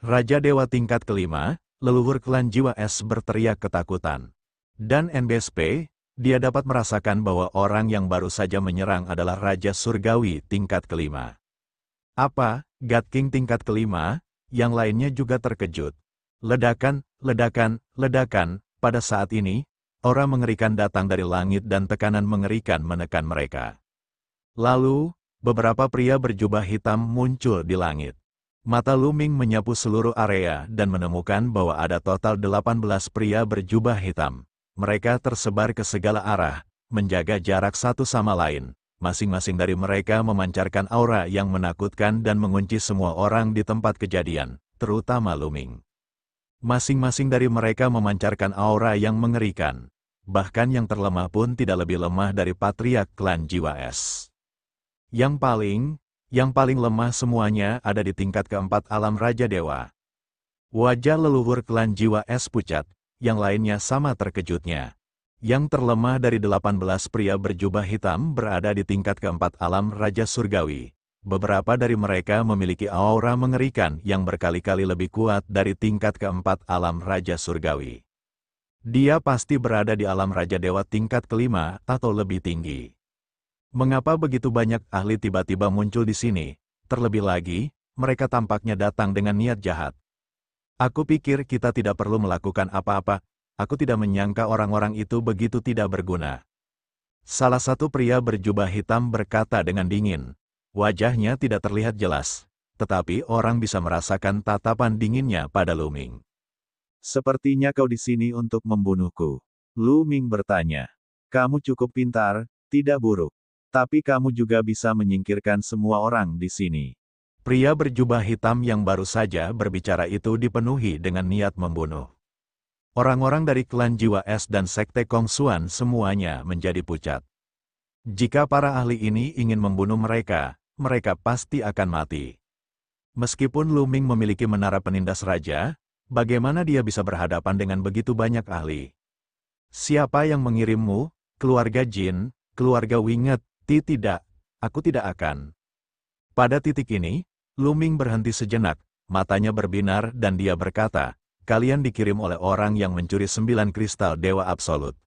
Raja Dewa tingkat kelima, leluhur klan Jiwa Es berteriak ketakutan. Dan NBSP, dia dapat merasakan bahwa orang yang baru saja menyerang adalah Raja Surgawi tingkat kelima. Apa, God King tingkat kelima? Yang lainnya juga terkejut. Ledakan, ledakan, ledakan, pada saat ini, aura mengerikan datang dari langit dan tekanan mengerikan menekan mereka. Lalu, beberapa pria berjubah hitam muncul di langit. Mata Lu Ming menyapu seluruh area dan menemukan bahwa ada total 18 pria berjubah hitam. Mereka tersebar ke segala arah, menjaga jarak satu sama lain. Masing-masing dari mereka memancarkan aura yang menakutkan dan mengunci semua orang di tempat kejadian, terutama Lu Ming. Masing-masing dari mereka memancarkan aura yang mengerikan. Bahkan yang terlemah pun tidak lebih lemah dari patriark klan Jiwa Es. Yang paling lemah semuanya ada di tingkat keempat alam Raja Dewa. Wajah leluhur klan Jiwa Es pucat, yang lainnya sama terkejutnya. Yang terlemah dari 18 pria berjubah hitam berada di tingkat keempat alam Raja Surgawi. Beberapa dari mereka memiliki aura mengerikan yang berkali-kali lebih kuat dari tingkat keempat alam Raja Surgawi. Dia pasti berada di alam Raja Dewa tingkat kelima atau lebih tinggi. Mengapa begitu banyak ahli tiba-tiba muncul di sini? Terlebih lagi, mereka tampaknya datang dengan niat jahat. Aku pikir kita tidak perlu melakukan apa-apa. Aku tidak menyangka orang-orang itu begitu tidak berguna. Salah satu pria berjubah hitam berkata dengan dingin. Wajahnya tidak terlihat jelas, tetapi orang bisa merasakan tatapan dinginnya pada Lu Ming. Sepertinya kau di sini untuk membunuhku. Lu Ming bertanya. Kamu cukup pintar, tidak buruk. Tapi kamu juga bisa menyingkirkan semua orang di sini. Pria berjubah hitam yang baru saja berbicara itu dipenuhi dengan niat membunuh. Orang-orang dari klan Jiwa Es dan Sekte Kongsuan semuanya menjadi pucat. Jika para ahli ini ingin membunuh mereka, mereka pasti akan mati. Meskipun Lu Ming memiliki menara penindas raja, bagaimana dia bisa berhadapan dengan begitu banyak ahli? Siapa yang mengirimmu? Keluarga Jin, keluarga Winget? Tidak, aku tidak akan. Pada titik ini, Lu Ming berhenti sejenak, matanya berbinar dan dia berkata, kalian dikirim oleh orang yang mencuri 9 kristal Dewa Absolut.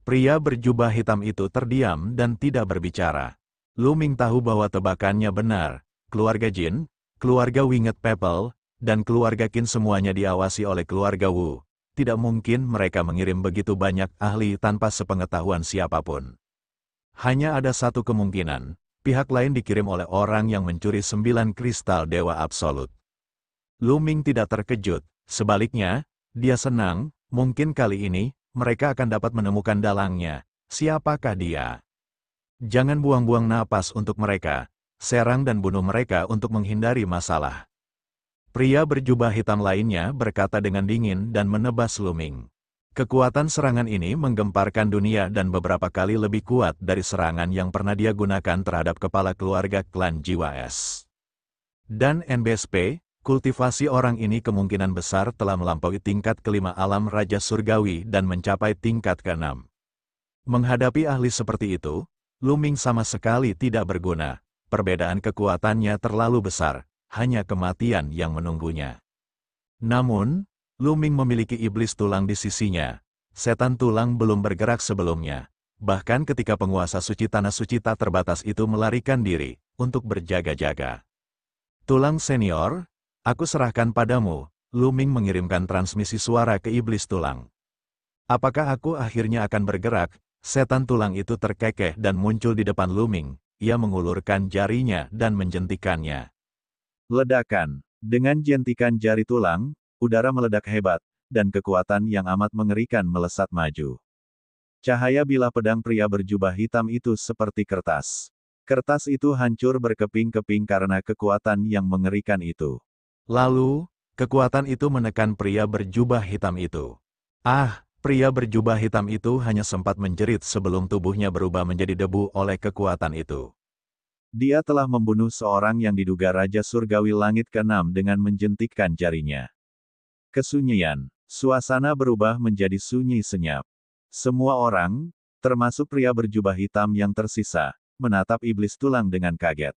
Pria berjubah hitam itu terdiam dan tidak berbicara. Lu Ming tahu bahwa tebakannya benar, keluarga Jin, keluarga Winget People, dan keluarga Qin semuanya diawasi oleh keluarga Wu. Tidak mungkin mereka mengirim begitu banyak ahli tanpa sepengetahuan siapapun. Hanya ada satu kemungkinan, pihak lain dikirim oleh orang yang mencuri 9 kristal Dewa Absolut. Lu Ming tidak terkejut, sebaliknya, dia senang, mungkin kali ini, mereka akan dapat menemukan dalangnya. Siapakah dia? Jangan buang-buang napas untuk mereka, serang dan bunuh mereka untuk menghindari masalah. Pria berjubah hitam lainnya berkata dengan dingin dan menebas Lu Ming. Kekuatan serangan ini menggemparkan dunia dan beberapa kali lebih kuat dari serangan yang pernah dia gunakan terhadap kepala keluarga klan Jiwa Es. Dan NBSP, kultivasi orang ini kemungkinan besar telah melampaui tingkat kelima alam Raja Surgawi dan mencapai tingkat keenam. Menghadapi ahli seperti itu, Lu Ming sama sekali tidak berguna. Perbedaan kekuatannya terlalu besar. Hanya kematian yang menunggunya. Namun, Lu Ming memiliki iblis tulang di sisinya. Setan tulang belum bergerak sebelumnya. Bahkan ketika penguasa suci tanah suci tak terbatas itu melarikan diri untuk berjaga-jaga. Tulang senior, aku serahkan padamu. Lu Ming mengirimkan transmisi suara ke iblis tulang. Apakah aku akhirnya akan bergerak? Setan tulang itu terkekeh dan muncul di depan Lu Ming. Ia mengulurkan jarinya dan menjentikannya. Ledakan. Dengan jentikan jari tulang, udara meledak hebat, dan kekuatan yang amat mengerikan melesat maju. Cahaya bilah pedang pria berjubah hitam itu seperti kertas. Kertas itu hancur berkeping-keping karena kekuatan yang mengerikan itu. Lalu, kekuatan itu menekan pria berjubah hitam itu. Pria berjubah hitam itu hanya sempat menjerit sebelum tubuhnya berubah menjadi debu oleh kekuatan itu. Dia telah membunuh seorang yang diduga Raja Surgawi Langit ke-6 dengan menjentikkan jarinya. Kesunyian. Suasana berubah menjadi sunyi senyap. Semua orang, termasuk pria berjubah hitam yang tersisa, menatap iblis tulang dengan kaget.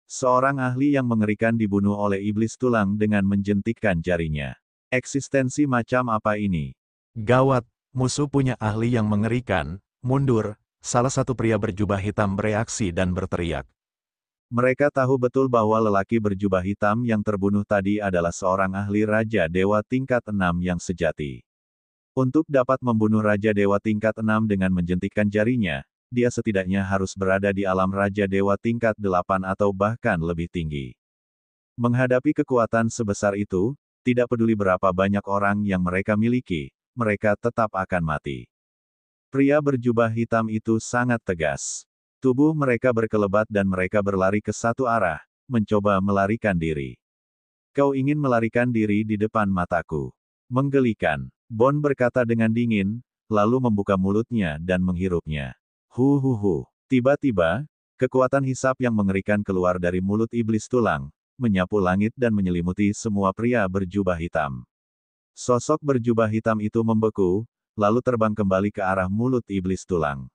Seorang ahli yang mengerikan dibunuh oleh iblis tulang dengan menjentikkan jarinya. Eksistensi macam apa ini? Gawat, musuh punya ahli yang mengerikan. Mundur. Salah satu pria berjubah hitam bereaksi dan berteriak. Mereka tahu betul bahwa lelaki berjubah hitam yang terbunuh tadi adalah seorang ahli Raja Dewa tingkat 6 yang sejati. Untuk dapat membunuh Raja Dewa tingkat 6 dengan menjentikkan jarinya, dia setidaknya harus berada di alam Raja Dewa tingkat 8 atau bahkan lebih tinggi. Menghadapi kekuatan sebesar itu, tidak peduli berapa banyak orang yang mereka miliki, mereka tetap akan mati. Pria berjubah hitam itu sangat tegas. Tubuh mereka berkelebat dan mereka berlari ke satu arah, mencoba melarikan diri. Kau ingin melarikan diri di depan mataku. Menggelikan. Bon berkata dengan dingin, lalu membuka mulutnya dan menghirupnya. Huhuhu. Tiba-tiba, kekuatan hisap yang mengerikan keluar dari mulut iblis tulang, menyapu langit dan menyelimuti semua pria berjubah hitam. Sosok berjubah hitam itu membeku, lalu terbang kembali ke arah mulut iblis tulang.